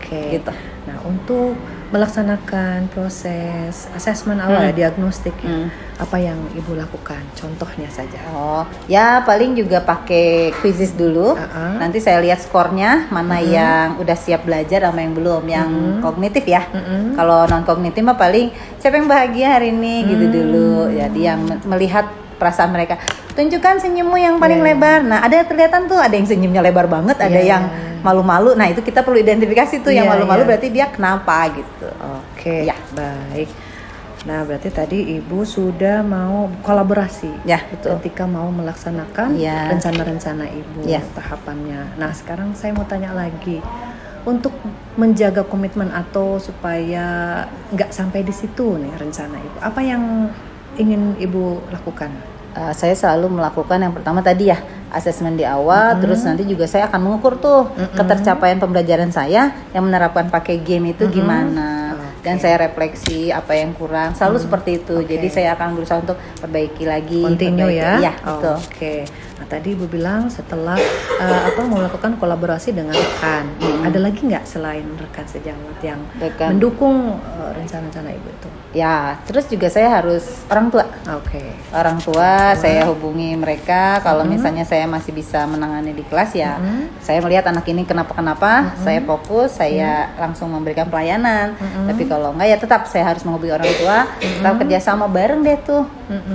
Speaker 3: Gitu.
Speaker 1: Nah, untuk melaksanakan proses asesmen awal diagnostik apa yang Ibu lakukan? Contohnya saja.
Speaker 3: Oh, ya paling juga pakai quizzes dulu. Nanti saya lihat skornya mana yang udah siap belajar sama yang belum, yang kognitif ya. Kalau non kognitif mah paling siapa yang bahagia hari ini gitu dulu. Jadi yang melihat perasaan mereka. Tunjukkan senyummu yang paling lebar. Nah, ada kelihatan tuh ada yang senyumnya lebar banget, ada yang malu-malu. Nah, itu kita perlu identifikasi tuh yang malu-malu berarti dia kenapa gitu.
Speaker 1: Baik. Nah, berarti tadi Ibu sudah mau kolaborasi.
Speaker 3: Ya, betul.
Speaker 1: Ketika mau melaksanakan
Speaker 3: Ya.
Speaker 1: rencana-rencana Ibu,
Speaker 3: Ya.
Speaker 1: tahapannya. Nah, sekarang saya mau tanya lagi. Untuk menjaga komitmen atau supaya nggak sampai di situ nih rencana Ibu, apa yang ingin Ibu lakukan?
Speaker 3: Saya selalu melakukan yang pertama tadi ya, asesmen di awal, terus nanti juga saya akan mengukur tuh ketercapaian pembelajaran saya yang menerapkan pakai game itu gimana. Dan saya refleksi apa yang kurang, selalu seperti itu. Jadi saya akan berusaha untuk perbaiki lagi.
Speaker 1: Continue ya?
Speaker 3: Iya, betul.
Speaker 1: Oke. Nah, tadi Ibu bilang setelah melakukan kolaborasi dengan rekan. Ada lagi nggak selain rekan sejawat yang
Speaker 3: Rekan.
Speaker 1: mendukung rencana-rencana Ibu itu?
Speaker 3: Ya, terus juga saya harus orang tua.
Speaker 1: Oke.
Speaker 3: Orang tua saya hubungi mereka kalau misalnya saya masih bisa menangani di kelas ya. Saya melihat anak ini kenapa-kenapa, saya fokus, saya langsung memberikan pelayanan. Tapi kalau enggak ya tetap saya harus menghubungi orang tua, tetap kerjasama bareng deh tuh.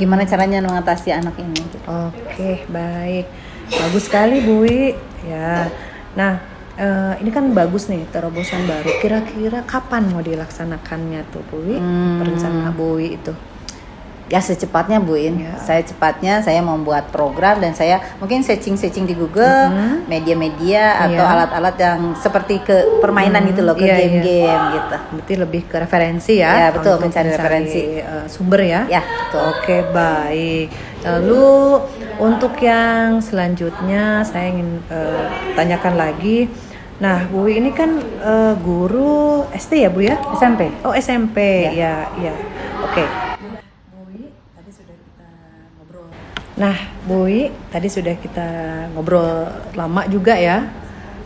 Speaker 3: Gimana caranya mengatasi anak ini gitu.
Speaker 1: Oke, baik. Bagus sekali Bu Wi. Ya. Nah, ini kan bagus nih terobosan baru. Kira-kira kapan mau dilaksanakannya tuh Bu Wi? Rencana Bu Wi itu.
Speaker 3: Ya secepatnya Bu In.
Speaker 1: Ya.
Speaker 3: Saya membuat program dan saya mungkin searching di Google media-media atau
Speaker 1: Iya.
Speaker 3: alat-alat yang seperti ke permainan gitu loh, ke
Speaker 1: Iya,
Speaker 3: game-game gitu.
Speaker 1: Berarti lebih ke referensi ya?
Speaker 3: Ya, betul,
Speaker 1: untuk
Speaker 3: mencari referensi.
Speaker 1: sumber ya?
Speaker 3: Ya, betul.
Speaker 1: Oke, baik. Lalu untuk yang selanjutnya saya ingin tanyakan lagi. Nah, Bu Wi ini kan guru SD ya Bu ya?
Speaker 3: SMP.
Speaker 1: Oh, SMP.
Speaker 3: Ya.
Speaker 1: Ya. Oke. Nah, Bu Wi, tadi sudah kita ngobrol lama juga ya.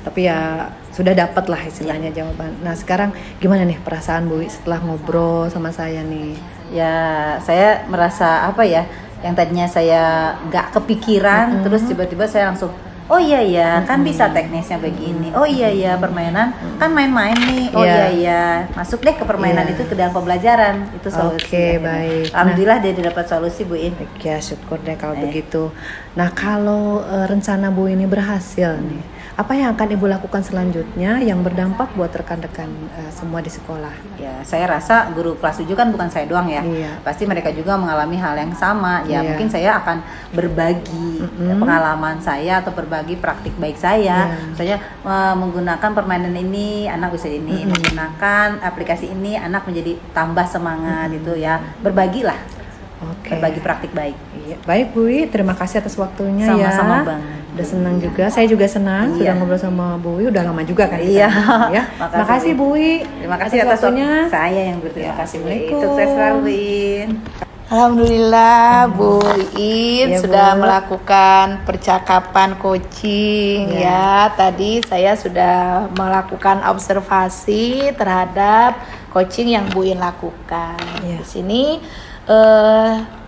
Speaker 1: Tapi ya sudah dapat lah istilahnya jawaban. Nah, sekarang gimana nih perasaan Bu Wi setelah ngobrol sama saya nih?
Speaker 3: Ya, saya merasa apa ya? Yang tadinya saya nggak kepikiran, terus tiba-tiba saya langsung, oh iya ya, kan bisa teknisnya begini. Oh iya ya, permainan kan main-main nih. Oh
Speaker 1: Iya.
Speaker 3: iya, masuk deh ke permainan
Speaker 1: Iya.
Speaker 3: itu ke dalam pembelajaran. Itu solusi.
Speaker 1: Oke, baik.
Speaker 3: Alhamdulillah dia dapat solusi Bu In.
Speaker 1: Ya, syukur deh kalau begitu. Nah, kalau rencana Bu ini berhasil nih, apa yang akan Ibu lakukan selanjutnya yang berdampak buat rekan-rekan semua di sekolah?
Speaker 3: Ya, saya rasa guru kelas 7 kan bukan saya doang ya.
Speaker 1: Iya.
Speaker 3: Pasti mereka juga mengalami hal yang sama. Ya,
Speaker 1: Iya.
Speaker 3: mungkin saya akan berbagi pengalaman saya atau berbagi praktik baik saya. Misalnya menggunakan permainan ini, anak bisa ini. Menggunakan aplikasi ini, anak menjadi tambah semangat itu ya. Berbagilah.
Speaker 1: Oke.
Speaker 3: Berbagi praktik baik.
Speaker 1: Iya. Baik Bu Wi, terima kasih atas waktunya
Speaker 3: Sama-sama,
Speaker 1: ya.
Speaker 3: Bang.
Speaker 1: Udah senang juga, saya juga senang
Speaker 3: Iya.
Speaker 1: sudah ngobrol sama Bu Wi, udah lama juga kan kita
Speaker 3: Iya.
Speaker 1: ngobrol ya.
Speaker 3: Makasih,
Speaker 1: Terima kasih Bu Wi.
Speaker 3: Terima kasih atas
Speaker 1: waktunya.
Speaker 3: saya yang berterima
Speaker 1: Ya,
Speaker 3: kasih Bu In.
Speaker 1: Assalamualaikum.
Speaker 3: Sukses selalu Bu In.
Speaker 2: Alhamdulillah Bu In
Speaker 1: Ya,
Speaker 2: sudah
Speaker 1: Bu.
Speaker 2: melakukan percakapan coaching ya. Tadi saya sudah melakukan observasi terhadap coaching yang Bu In lakukan.
Speaker 1: Ya.
Speaker 2: Di sini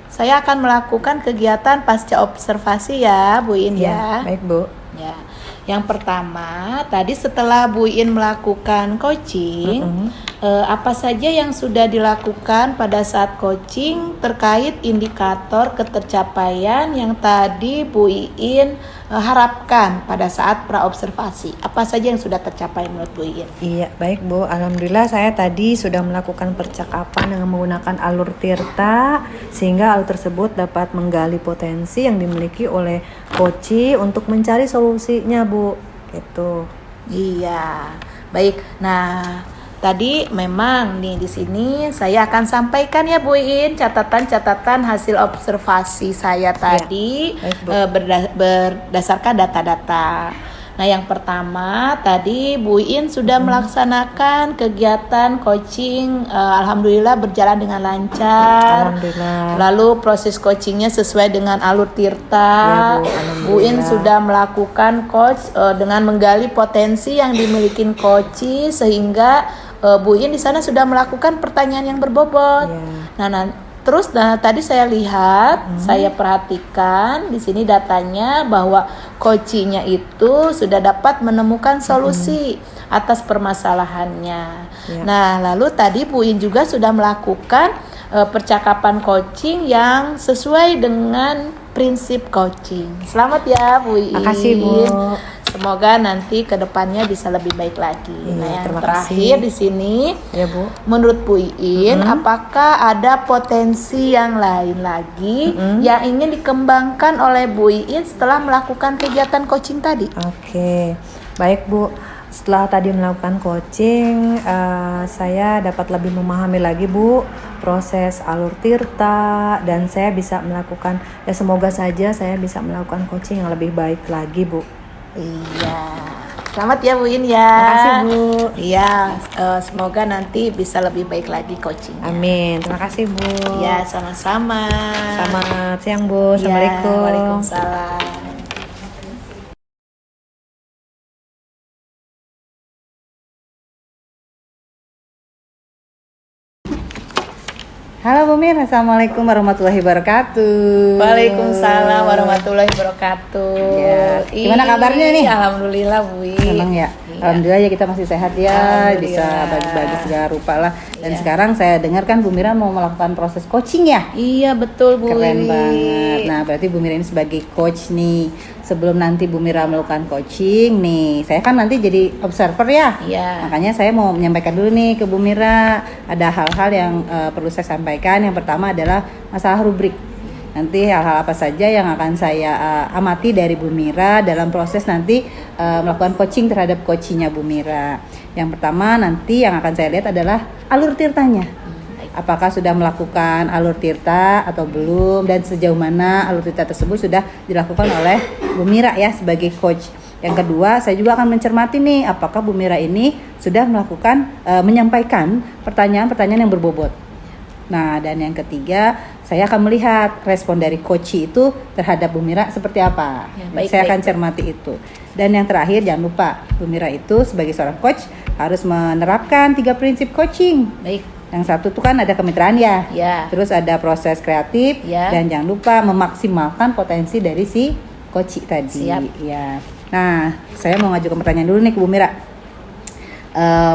Speaker 2: saya akan melakukan kegiatan pasca observasi ya Bu In ya.
Speaker 1: Baik Bu.
Speaker 2: Ya. Yang pertama, tadi setelah Bu In melakukan coaching, apa saja yang sudah dilakukan pada saat coaching terkait indikator ketercapaian yang tadi Bu In harapkan pada saat praobservasi? Apa saja yang sudah tercapai menurut Bu In?
Speaker 1: Iya, baik Bu. Alhamdulillah saya tadi sudah melakukan percakapan dengan menggunakan alur Tirta sehingga alur tersebut dapat menggali potensi yang dimiliki oleh coach untuk mencari solusinya, Bu. Gitu.
Speaker 2: Iya, baik. Nah, tadi memang nih di sini saya akan sampaikan ya Bu In catatan-catatan hasil observasi saya tadi
Speaker 1: baik, Bu.
Speaker 2: berdasarkan data-data. Nah, yang pertama tadi Bu In sudah melaksanakan kegiatan coaching, alhamdulillah berjalan dengan lancar.
Speaker 1: Alhamdulillah.
Speaker 2: Lalu proses coachingnya sesuai dengan alur Tirta.
Speaker 1: Ya, Bu. Alhamdulillah.
Speaker 2: Bu In sudah melakukan coach dengan menggali potensi yang dimiliki coach sehingga Bu In di sana sudah melakukan pertanyaan yang berbobot.
Speaker 1: Ya.
Speaker 2: Terus tadi saya lihat, saya perhatikan di sini datanya bahwa coachingnya itu sudah dapat menemukan solusi atas permasalahannya.
Speaker 1: Ya.
Speaker 2: Nah, lalu tadi Bu In juga sudah melakukan percakapan coaching yang sesuai dengan prinsip coaching. Selamat ya Bu In.
Speaker 1: Makasih, Bu.
Speaker 2: Semoga nanti kedepannya bisa lebih baik lagi.
Speaker 1: Iya,
Speaker 2: Nah, yang
Speaker 1: terima
Speaker 2: terakhir
Speaker 1: kasih.
Speaker 2: di sini,
Speaker 1: Ya Bu.
Speaker 2: menurut Bu Iin, apakah ada potensi yang lain lagi yang ingin dikembangkan oleh Bu Iin setelah melakukan kegiatan coaching tadi?
Speaker 1: Oke, baik Bu. Setelah tadi melakukan coaching, saya dapat lebih memahami lagi Bu proses alur tirta, dan saya bisa melakukan, ya semoga saja saya bisa melakukan coaching yang lebih baik lagi Bu.
Speaker 2: Iya. Selamat ya Bu Iin ya.
Speaker 1: Makasih Bu.
Speaker 2: Iya, semoga nanti bisa lebih baik lagi coachingnya.
Speaker 1: Amin. Terima kasih Bu.
Speaker 2: Iya, sama-sama.
Speaker 1: Selamat siang Bu.
Speaker 2: Iya,
Speaker 1: Assalamualaikum.
Speaker 2: Waalaikumsalam.
Speaker 3: Halo Bu Mir, Assalamualaikum warahmatullahi wabarakatuh.
Speaker 2: Waalaikumsalam warahmatullahi wabarakatuh.
Speaker 3: Ya, gimana kabarnya nih?
Speaker 2: Alhamdulillah Bu Iin.
Speaker 3: Senang ya.
Speaker 2: Iya.
Speaker 3: Alhamdulillah ya kita masih sehat ya,
Speaker 2: Alhamdulillah.
Speaker 3: bisa bagi-bagi segala rupa lah. Dan
Speaker 2: Iya.
Speaker 3: sekarang saya dengar kan Bu Mira mau melakukan proses coaching ya.
Speaker 2: Iya betul Bu
Speaker 3: Keren
Speaker 2: Iin.
Speaker 3: banget. Nah, berarti Bu Mira ini sebagai coach nih. Sebelum nanti Bu Mira melakukan coaching nih, saya kan nanti jadi observer ya.
Speaker 2: Iya.
Speaker 3: Makanya saya mau menyampaikan dulu nih ke Bu Mira, ada hal-hal yang perlu saya sampaikan. Yang pertama adalah masalah rubrik. Nanti hal-hal apa saja yang akan saya amati dari Bu Mira dalam proses nanti melakukan coaching terhadap coachingnya Bu Mira. Yang pertama nanti yang akan saya lihat adalah alur tirtanya. Apakah sudah melakukan alur tirta atau belum, dan sejauh mana alur tirta tersebut sudah dilakukan oleh Bu Mira ya sebagai coach. Yang kedua, saya juga akan mencermati nih apakah Bu Mira ini sudah melakukan menyampaikan pertanyaan-pertanyaan yang berbobot. Nah, dan yang ketiga, saya akan melihat respon dari coach itu terhadap Bu Mira seperti apa.
Speaker 2: Ya, baik,
Speaker 3: Saya
Speaker 2: baik.
Speaker 3: akan cermati itu. Dan yang terakhir, jangan lupa Bu Mira itu sebagai seorang coach harus menerapkan 3 prinsip coaching.
Speaker 2: Baik.
Speaker 3: Yang satu tuh kan ada kemitraan ya.
Speaker 2: Ya.
Speaker 3: Terus ada proses kreatif
Speaker 2: Ya.
Speaker 3: dan jangan lupa memaksimalkan potensi dari si coach tadi.
Speaker 2: Siap.
Speaker 3: Ya. Nah, saya mau ngajukan pertanyaan dulu nih ke Bu Mira.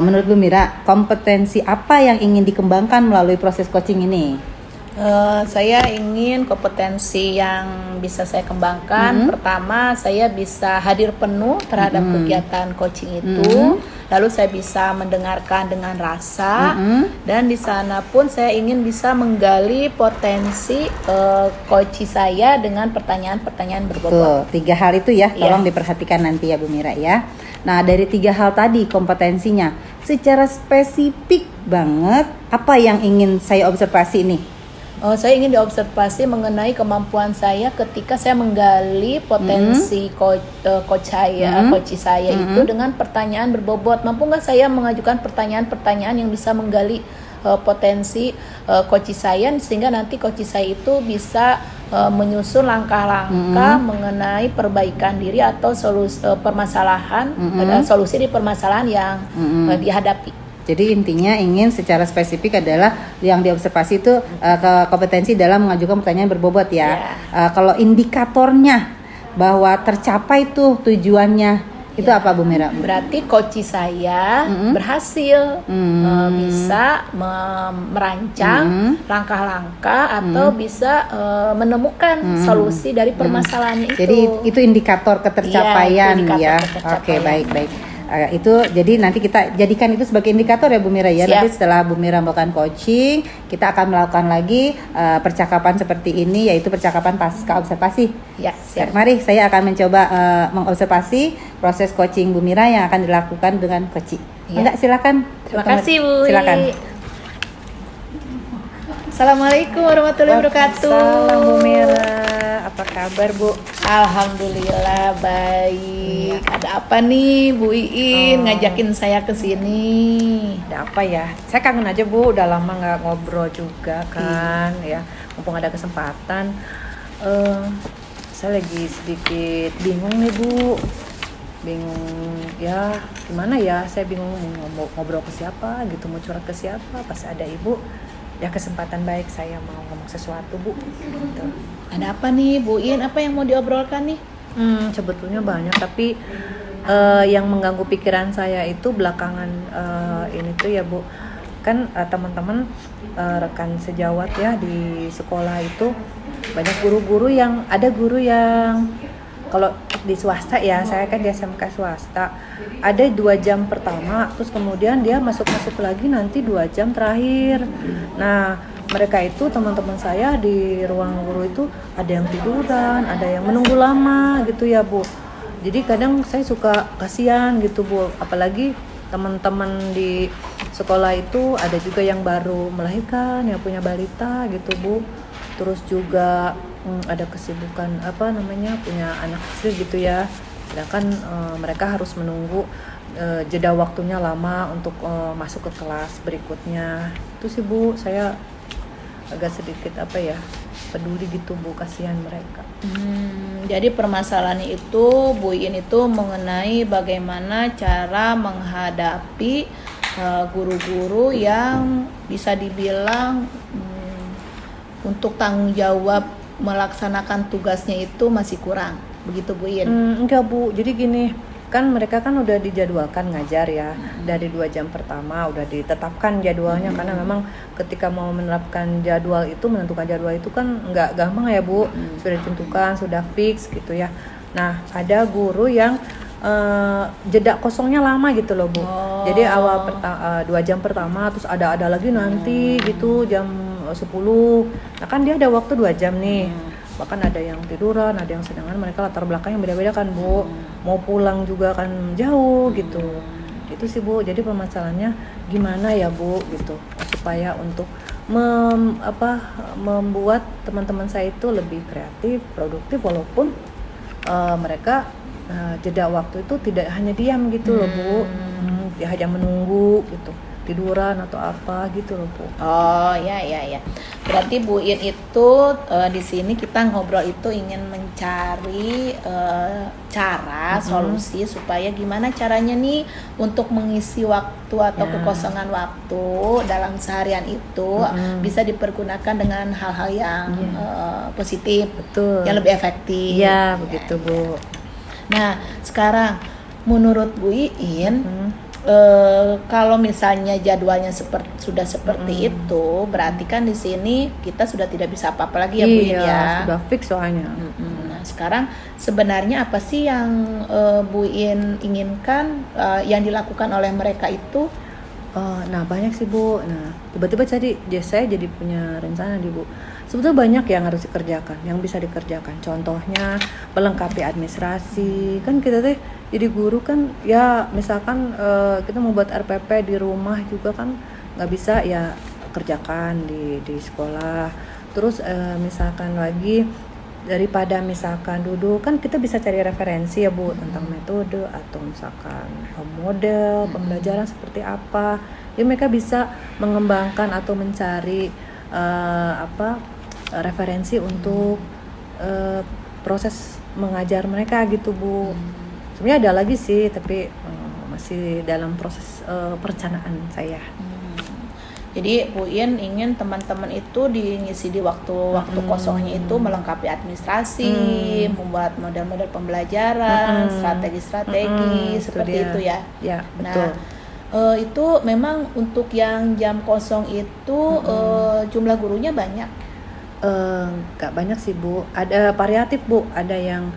Speaker 3: Menurut Bu Mira, kompetensi apa yang ingin dikembangkan melalui proses coaching ini?
Speaker 2: Saya ingin kompetensi yang bisa saya kembangkan. Pertama, saya bisa hadir penuh terhadap kegiatan coaching itu. Lalu saya bisa mendengarkan dengan rasa. Dan di sana pun saya ingin bisa menggali potensi coach saya dengan pertanyaan-pertanyaan berbobot.
Speaker 3: Tuh, 3 hal itu ya, tolong
Speaker 2: Iya.
Speaker 3: diperhatikan nanti ya Bu Mira ya. Nah, dari 3 hal tadi kompetensinya, secara spesifik banget apa yang ingin saya observasi nih?
Speaker 2: Saya ingin diobservasi mengenai kemampuan saya ketika saya menggali potensi coach saya itu dengan pertanyaan berbobot. Mampu nggak saya mengajukan pertanyaan-pertanyaan yang bisa menggali potensi coach saya, sehingga nanti coach saya itu bisa menyusun langkah-langkah mengenai perbaikan diri atau solusi di permasalahan yang dihadapi.
Speaker 3: Jadi intinya ingin secara spesifik adalah yang diobservasi itu kompetensi dalam mengajukan pertanyaan berbobot ya. Kalau indikatornya bahwa tercapai tuh tujuannya itu apa Bu Mira?
Speaker 2: Berarti coach saya berhasil bisa merancang langkah-langkah atau bisa menemukan solusi dari permasalahan itu.
Speaker 3: Jadi itu indikator ketercapaian
Speaker 2: Iya, itu indikator
Speaker 3: ya.
Speaker 2: ketercapaian.
Speaker 3: Oke, baik. Itu jadi nanti kita jadikan itu sebagai indikator ya Bu Mira ya.
Speaker 2: Siap.
Speaker 3: Nanti setelah Bu Mira melakukan coaching, kita akan melakukan lagi percakapan seperti ini, yaitu percakapan pasca observasi.
Speaker 2: Ya, siap.
Speaker 3: Mari saya akan mencoba mengobservasi proses coaching Bu Mira yang akan dilakukan dengan coach.
Speaker 2: Ya.
Speaker 3: Enggak, silakan.
Speaker 2: Terima kasih Bu.
Speaker 3: Silakan.
Speaker 2: Assalamualaikum warahmatullahi wabarakatuh.
Speaker 1: Salam Bu Mira. Apa kabar Bu?
Speaker 2: Alhamdulillah baik. Ada apa nih Bu Iin ngajakin saya ke sini?
Speaker 1: Ada apa ya? Saya kangen aja Bu, udah lama nggak ngobrol juga kan, ya. Mumpung ada kesempatan. Saya lagi sedikit bingung nih Bu. Bingung ya, gimana ya? Saya bingung mau ngobrol ke siapa, gitu, mau curhat ke siapa. Pas ada Ibu, ya kesempatan baik saya mau ngomong sesuatu Bu. Gitu.
Speaker 2: Ada apa nih Bu Iin? Apa yang mau diobrolkan nih?
Speaker 1: Sebetulnya banyak, tapi yang mengganggu pikiran saya itu belakangan ini tuh ya Bu, kan teman-teman rekan sejawat ya di sekolah itu banyak guru-guru yang kalau di swasta ya, saya kan di SMK swasta, ada 2 jam pertama, terus kemudian dia masuk lagi nanti 2 jam terakhir. Nah, mereka itu teman-teman saya di ruang guru itu ada yang tiduran, ada yang menunggu lama gitu ya Bu. Jadi kadang saya suka kasihan gitu Bu, apalagi teman-teman di sekolah itu ada juga yang baru melahirkan, yang punya balita gitu Bu. Terus juga ada kesibukan punya anak kecil gitu ya. Sedangkan mereka harus menunggu jeda waktunya lama untuk masuk ke kelas berikutnya. Itu sih Bu, saya agak sedikit peduli gitu Bu, kasihan mereka.
Speaker 2: Jadi permasalahan itu Bu Iin itu mengenai bagaimana cara menghadapi guru-guru yang bisa dibilang untuk tanggung jawab melaksanakan tugasnya itu masih kurang, begitu Bu Iin?
Speaker 1: Enggak Bu, jadi gini, kan mereka kan udah dijadwalkan ngajar ya, dari 2 jam pertama udah ditetapkan jadwalnya, karena memang ketika mau menerapkan jadwal itu, menentukan jadwal itu kan nggak gampang ya Bu, sudah ditentukan, sudah fix gitu ya. Nah, ada guru yang jeda kosongnya lama gitu loh Bu. Jadi awal 2 jam pertama, terus ada lagi nanti gitu jam 10. Nah kan dia ada waktu 2 jam nih. Bahkan ada yang tiduran, ada yang sedangkan mereka latar belakangnya beda-beda kan Bu. Mau pulang juga kan jauh gitu. Itu sih Bu. Jadi permasalahannya gimana ya Bu gitu, supaya untuk membuat teman-teman saya itu lebih kreatif, produktif, walaupun mereka jeda waktu itu tidak hanya diam gitu loh Bu. Dia hanya menunggu gitu, tiduran atau apa gitu loh Bu.
Speaker 2: Oh ya. Berarti Bu Iin itu di sini kita ngobrol itu ingin mencari cara solusi supaya gimana caranya nih untuk mengisi waktu atau kekosongan waktu dalam seharian itu bisa dipergunakan dengan hal-hal yang positif,
Speaker 1: Betul.
Speaker 2: yang lebih efektif.
Speaker 1: Iya begitu Bu.
Speaker 2: Nah sekarang menurut Bu Iin kalau misalnya jadwalnya sudah seperti itu, berarti kan di sini kita sudah tidak bisa apa-apa lagi ya Bu Iin ya.
Speaker 1: Sudah fix soalnya.
Speaker 2: Nah sekarang sebenarnya apa sih yang Bu Iin inginkan yang dilakukan oleh mereka itu?
Speaker 1: Nah banyak sih Bu. Nah tiba-tiba saya jadi punya rencana nih Bu. Sebetulnya banyak yang harus dikerjakan, yang bisa dikerjakan. Contohnya melengkapi administrasi. Kan kita jadi guru kan ya, misalkan kita membuat RPP di rumah juga kan nggak bisa ya kerjakan di sekolah. Terus misalkan lagi daripada misalkan duduk, kan kita bisa cari referensi ya Bu tentang metode atau misalkan model pembelajaran seperti apa. Ya mereka bisa mengembangkan atau mencari referensi untuk proses mengajar mereka gitu Bu. Sebenarnya ada lagi sih, tapi masih dalam proses perencanaan saya.
Speaker 2: Jadi Bu Iin ingin teman-teman itu diisi di waktu kosongnya itu melengkapi administrasi, membuat model-model pembelajaran, strategi-strategi seperti itu ya.
Speaker 1: Ya, betul.
Speaker 2: Nah, itu memang untuk yang jam kosong itu jumlah gurunya banyak.
Speaker 1: Gak banyak sih Bu, ada variatif Bu, ada yang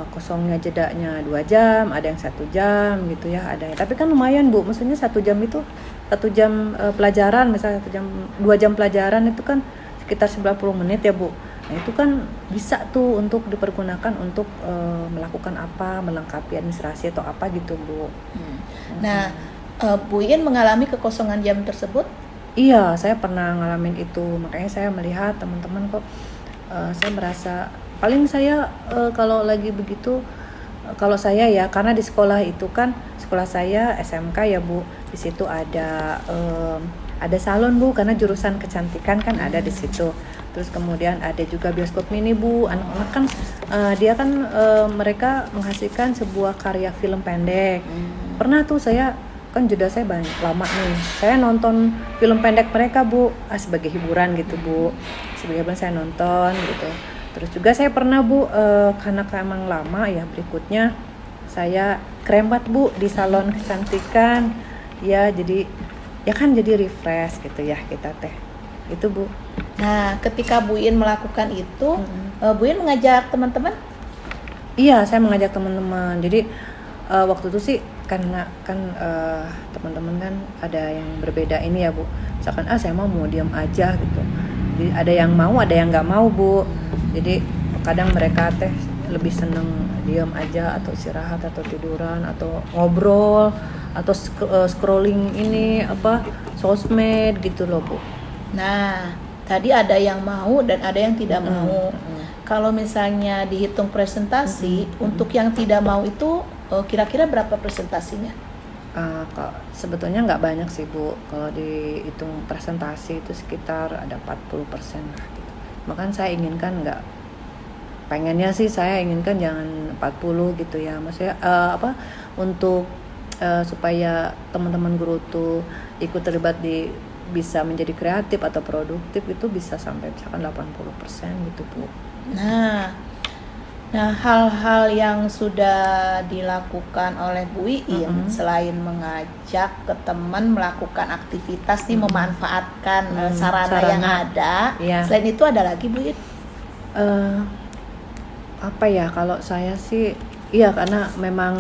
Speaker 1: kosongnya jedanya 2 jam, ada yang 1 jam gitu ya, ada yang, tapi kan lumayan Bu, maksudnya 1 jam itu 1 jam pelajaran, misalnya 2 jam pelajaran itu kan sekitar 90 menit ya Bu. Nah itu kan bisa tuh untuk dipergunakan untuk melakukan apa, melengkapi administrasi atau apa gitu Bu.
Speaker 2: Nah Bu Iin mengalami kekosongan jam tersebut?
Speaker 1: Iya, saya pernah ngalamin itu. Makanya saya melihat teman-teman kok, saya merasa paling saya kalau lagi begitu, kalau saya ya, karena di sekolah itu kan, sekolah saya SMK ya Bu, di situ ada salon Bu, karena jurusan kecantikan kan ada di situ. Terus kemudian ada juga bioskop mini Bu, anak-anak kan dia kan mereka menghasilkan sebuah karya film pendek. Pernah tuh saya kan jeda saya banyak lama nih, saya nonton film pendek mereka Bu, sebagai hiburan gitu Bu, sebagai hiburan saya nonton gitu. Terus juga saya pernah Bu, karena emang lama ya, berikutnya saya krembat Bu di salon kecantikan ya, jadi ya kan jadi refresh gitu ya kita teh itu Bu.
Speaker 2: Nah ketika Bu Iin melakukan itu, Bu Iin mengajak teman-teman?
Speaker 1: Iya, saya mengajak teman-teman. Jadi waktu itu sih karena kan teman-teman kan ada yang berbeda ini ya Bu. Misalkan saya mau diam aja gitu. Jadi ada yang mau, ada yang nggak mau Bu. Jadi kadang mereka teh lebih seneng diam aja atau istirahat atau tiduran atau ngobrol atau scrolling ini apa sosmed gitu loh Bu.
Speaker 2: Nah, tadi ada yang mau dan ada yang tidak mau. Kalau misalnya dihitung presentasi, untuk yang tidak mau itu kira-kira berapa presentasinya?
Speaker 1: Sebetulnya nggak banyak sih Bu. Kalau dihitung presentasi itu sekitar ada 40% lah gitu. Makanya saya inginkan pengennya sih saya inginkan jangan 40 gitu ya. Maksudnya untuk supaya teman-teman guru tuh ikut terlibat bisa menjadi kreatif atau produktif itu bisa sampai misalkan 80% gitu Bu.
Speaker 2: Nah, hal-hal yang sudah dilakukan oleh Bu Iin selain mengajak ke teman melakukan aktivitas nih memanfaatkan sarana yang ada,
Speaker 1: iya.
Speaker 2: Selain itu ada lagi Bu Iin?
Speaker 1: Apa ya kalau saya sih iya karena memang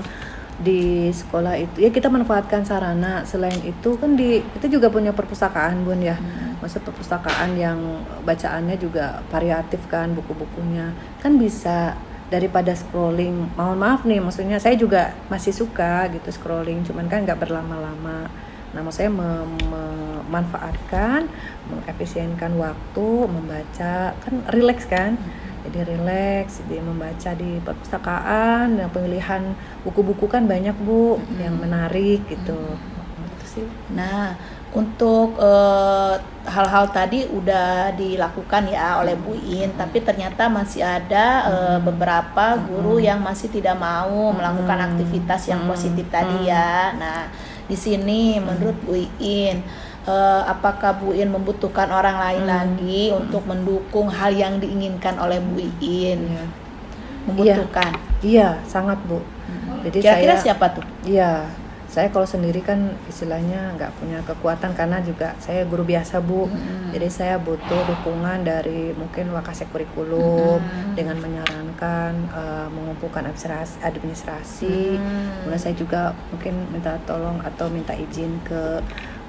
Speaker 1: di sekolah itu ya kita manfaatkan sarana. Selain itu kan kita juga punya perpustakaan Bun ya. Maksud perpustakaan yang bacaannya juga variatif kan, buku-bukunya kan bisa daripada scrolling. Mohon maaf nih, maksudnya saya juga masih suka gitu scrolling, cuman kan nggak berlama-lama. Nah, maksud saya memanfaatkan, mengefisienkan waktu membaca kan rileks kan. Jadi rileks, dia membaca di perpustakaan dan pemilihan buku-buku kan banyak Bu yang menarik gitu. Gitu sih.
Speaker 2: Nah, untuk hal-hal tadi udah dilakukan ya oleh Bu Iin, tapi ternyata masih ada beberapa guru yang masih tidak mau melakukan aktivitas yang positif tadi ya. Nah, di sini menurut Bu Iin, apakah Bu Iin membutuhkan orang lain lagi untuk mendukung hal yang diinginkan oleh Bu Iin?
Speaker 1: Ya.
Speaker 2: Membutuhkan?
Speaker 1: Iya, sangat Bu. Jadi
Speaker 2: kira-kira siapa tuh?
Speaker 1: Iya, saya kalau sendiri kan istilahnya nggak punya kekuatan karena juga saya guru biasa Bu. Jadi saya butuh dukungan dari mungkin Wakasek Kurikulum dengan menyarankan mengumpulkan administrasi. Kemudian saya juga mungkin minta tolong atau minta izin ke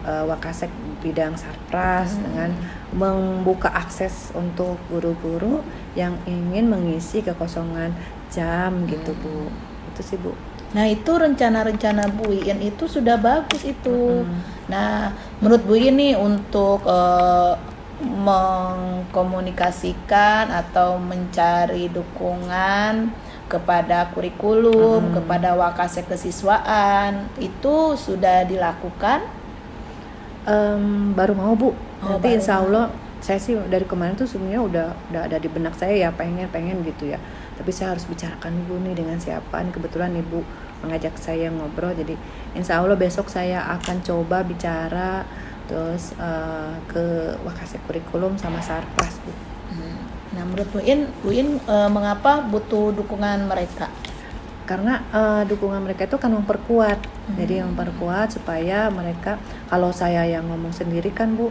Speaker 1: Wakasek bidang Sarpras dengan membuka akses untuk guru-guru yang ingin mengisi kekosongan jam gitu Bu. Itu sih Bu.
Speaker 2: Nah, itu rencana-rencana Bu Iin itu sudah bagus itu. Nah, menurut Bu Iin nih untuk mengkomunikasikan atau mencari dukungan kepada kurikulum, kepada Wakasek kesiswaan itu sudah dilakukan?
Speaker 1: Baru mau Bu. Nanti
Speaker 2: baru
Speaker 1: insya Allah saya sih dari kemarin tuh sebenarnya udah ada di benak saya ya pengen gitu ya. Tapi saya harus bicarakan dulu nih dengan siapa. Ini kebetulan Ibu mengajak saya ngobrol, jadi insya Allah besok saya akan coba bicara terus ke Wakasek Kurikulum sama Sarpras Bu.
Speaker 2: Nah, menurut Bu Iin mengapa butuh dukungan mereka?
Speaker 1: Karena dukungan mereka itu kan memperkuat. Jadi memperkuat supaya mereka, kalau saya yang ngomong sendiri kan Bu,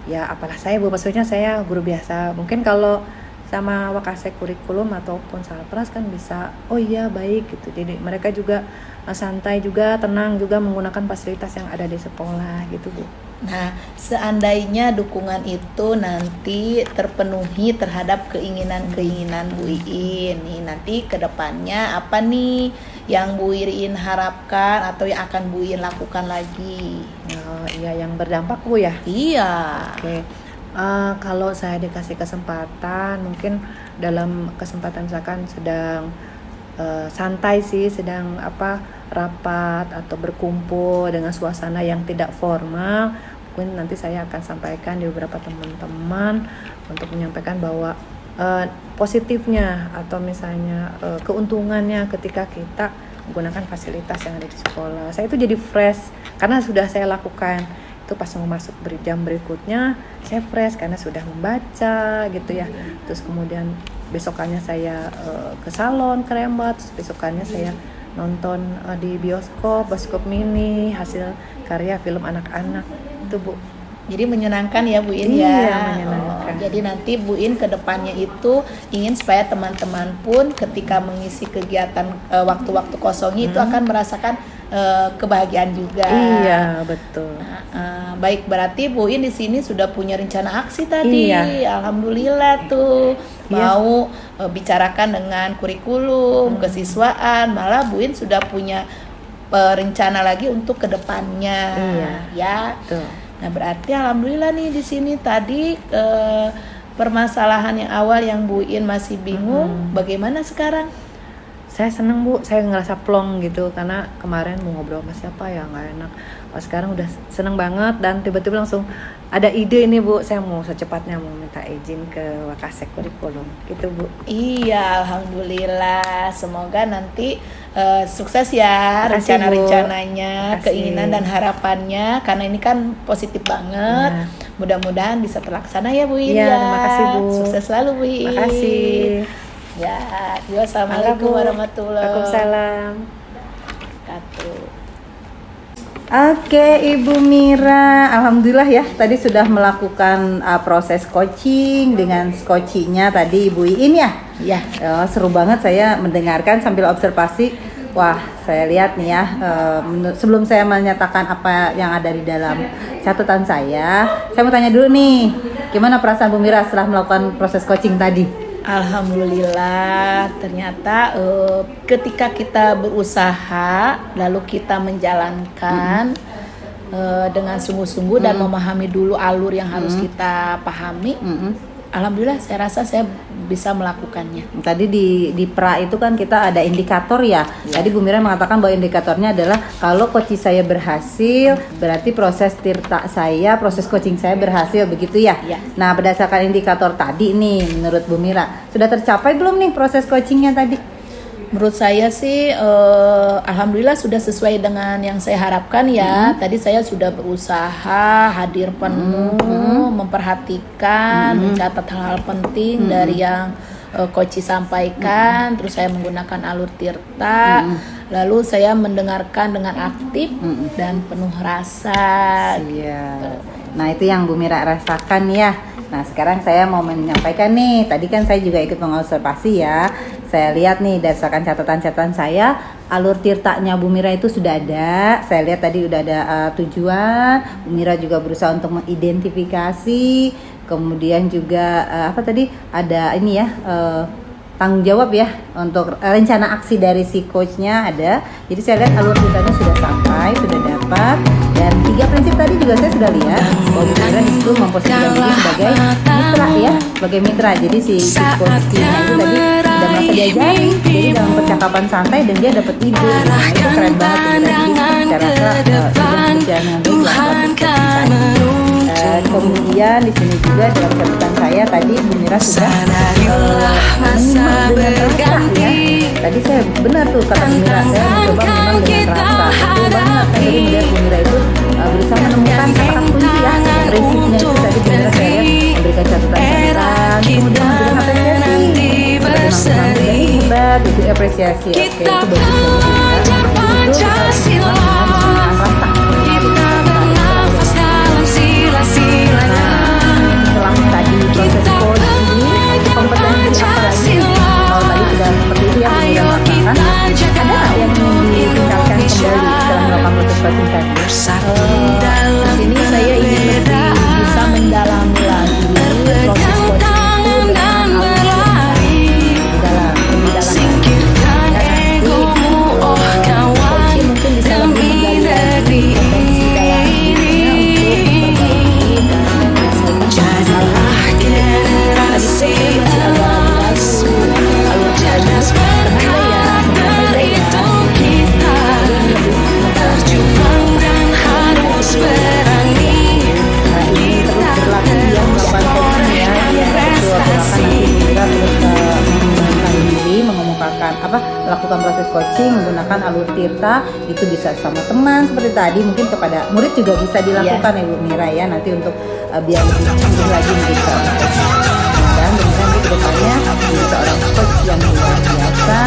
Speaker 1: ya apalah saya Bu, maksudnya saya guru biasa. Mungkin kalau sama Wakasek Kurikulum ataupun Sarpras kan bisa, oh iya baik gitu. Jadi mereka juga santai juga, tenang juga menggunakan fasilitas yang ada di sekolah gitu Bu.
Speaker 2: Nah, seandainya dukungan itu nanti terpenuhi terhadap keinginan-keinginan Bu Iin, nih nanti kedepannya apa nih yang Bu Iin harapkan atau yang akan Bu Iin lakukan lagi?
Speaker 1: Oh iya, yang berdampak Bu ya?
Speaker 2: Iya.
Speaker 1: Oke. Kalau saya dikasih kesempatan, mungkin dalam kesempatan misalkan sedang santai sih, sedang rapat atau berkumpul dengan suasana yang tidak formal, mungkin nanti saya akan sampaikan di beberapa teman-teman untuk menyampaikan bahwa positifnya atau misalnya keuntungannya ketika kita menggunakan fasilitas yang ada di sekolah. Saya itu jadi fresh karena sudah saya lakukan. Itu pas mau masuk jam berikutnya saya fresh karena sudah membaca gitu ya. Terus kemudian besokannya saya ke salon Krembat, terus besokannya saya nonton di bioskop mini hasil karya film anak-anak itu Bu.
Speaker 2: Jadi menyenangkan ya Bu In
Speaker 1: Iya,
Speaker 2: ya.
Speaker 1: menyenangkan.
Speaker 2: Jadi nanti Bu In ke depannya itu ingin supaya teman-teman pun ketika mengisi kegiatan waktu-waktu kosongnya itu akan merasakan kebahagiaan juga.
Speaker 1: Iya, betul.
Speaker 2: Baik, berarti Bu In di sini sudah punya rencana aksi tadi.
Speaker 1: Iya.
Speaker 2: Alhamdulillah tuh. Mau bicarakan dengan kurikulum, kesiswaan, malah Bu In sudah punya rencana lagi untuk kedepannya.
Speaker 1: Iya.
Speaker 2: Ya.
Speaker 1: Betul.
Speaker 2: Nah, berarti alhamdulillah nih di sini tadi permasalahan yang awal yang Bu In masih bingung, bagaimana sekarang?
Speaker 1: Saya seneng Bu, saya ngerasa plong gitu karena kemarin mau ngobrol sama siapa ya nggak enak. Oh, sekarang udah seneng banget dan tiba-tiba langsung ada ide ini Bu, saya mau secepatnya mau minta izin ke Wakasek Kurikulum gitu Bu.
Speaker 2: Iya, alhamdulillah. Semoga nanti sukses ya
Speaker 1: Makasih,
Speaker 2: rencana-rencananya,
Speaker 1: Bu.
Speaker 2: keinginan dan harapannya karena ini kan positif banget.
Speaker 1: Iya.
Speaker 2: Mudah-mudahan bisa terlaksana ya Bu In.
Speaker 1: Iya,
Speaker 2: ya.
Speaker 1: terima kasih, Bu.
Speaker 2: Sukses selalu Bu In.
Speaker 1: Makasih.
Speaker 2: Ya, assalamualaikum warahmatullahi
Speaker 1: Waalaikumsalam.
Speaker 2: wabarakatuh.
Speaker 3: Oke, Ibu Mira, alhamdulillah ya tadi sudah melakukan proses coaching dengan coachingnya tadi Ibu Iin ya.
Speaker 2: Ya.
Speaker 3: Seru banget saya mendengarkan sambil observasi. Wah, saya lihat nih ya. Sebelum saya menyatakan apa yang ada di dalam catatan saya mau tanya dulu nih, gimana perasaan Bu Mira setelah melakukan proses coaching tadi?
Speaker 2: Alhamdulillah, ternyata ketika kita berusaha lalu kita menjalankan dengan sungguh-sungguh dan memahami dulu alur yang harus kita pahami, alhamdulillah saya rasa saya bisa melakukannya.
Speaker 3: Tadi di pra itu kan kita ada indikator ya. Tadi Bu Mira mengatakan bahwa indikatornya adalah kalau coaching saya berhasil, berarti proses proses coaching saya berhasil, begitu ya?
Speaker 2: Ya.
Speaker 3: Nah, berdasarkan indikator tadi nih, menurut Bu Mira, sudah tercapai belum nih proses coachingnya tadi?
Speaker 2: Menurut saya sih alhamdulillah sudah sesuai dengan yang saya harapkan ya. Tadi saya sudah berusaha hadir penuh, memperhatikan, mencatat hal-hal penting dari yang coach sampaikan. Terus saya menggunakan alur tirta. Lalu saya mendengarkan dengan aktif dan penuh rasa.
Speaker 3: Iya. Nah, itu yang Bu Mira rasakan ya. Nah, sekarang saya mau menyampaikan nih. Tadi kan saya juga ikut mengobservasi ya. Saya lihat nih berdasarkan catatan-catatan saya, alur tirtanya Bu Mira itu sudah ada. Saya lihat tadi udah ada tujuan. Bu Mira juga berusaha untuk mengidentifikasi. Kemudian juga apa tadi? Ada ini ya, tanggung jawab ya untuk rencana aksi dari si coachnya ada. Jadi saya lihat alur tirtanya sudah sampai, sudah dapat. Dan 3 prinsip tadi juga saya sudah lihat bahwa Bu Mira itu memposisikan diri sebagai mitra ya, sebagai mitra. Jadi si coachnya itu tadi sudah merasa diajari, jadi dalam percakapan santai dan dia dapat ide. Nah, itu keren banget Bu Mira. Jadi saya rasa sudah berjalan dengan baik. Kemudian di sini juga dalam catatan saya tadi Bu Mira sudah menyimak dengan rasa ya. Tadi saya benar tuh kata Bu Mira, saya mencoba memang dengan rasa. Betul banget. Tadi melihat Bu Mira itu berusaha menemukan kata kunci ya, prinsipnya itu tadi Bu Mira saya memberikan catatan-catatan, kemudian memberikan apresiasi. Memang hebat, itu apresiasi. Oke, itu bagus Bu Mira. Itu menggunakan rasa. Setelah tadi proses coaching ini kompetensi apa lagi? Kalau tadi sudah seperti itu ya Bu Mira mengatakan, ada nggak yang ingin ditingkatkan kembali setelah melakukan proses coaching tadi?
Speaker 2: Di sini saya ingin lebih bisa mendalami lagi proses coaching itu dengan coaching mungkin bisa lebih menggali potensi dalam dirinya
Speaker 3: melakukan proses coaching menggunakan alur tirta, itu bisa sama teman seperti tadi, mungkin kepada murid juga bisa dilakukan ya Bu Mira ya, nanti untuk biar lebih mudah lagi menjadi seorang coach. Dan benar nanti kedepannya menjadi seorang coach yang luar biasa,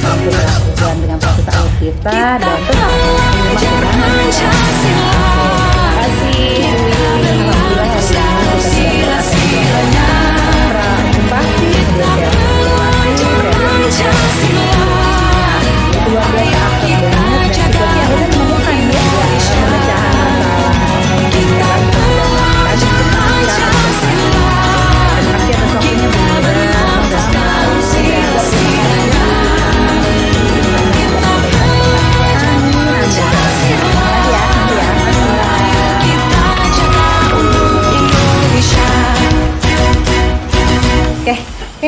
Speaker 3: mampu melakukan dengan proses alur tirta dan tetap menyimak dengan. Terima kasih.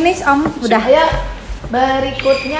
Speaker 3: finish Om, udah.
Speaker 2: Ya, berikutnya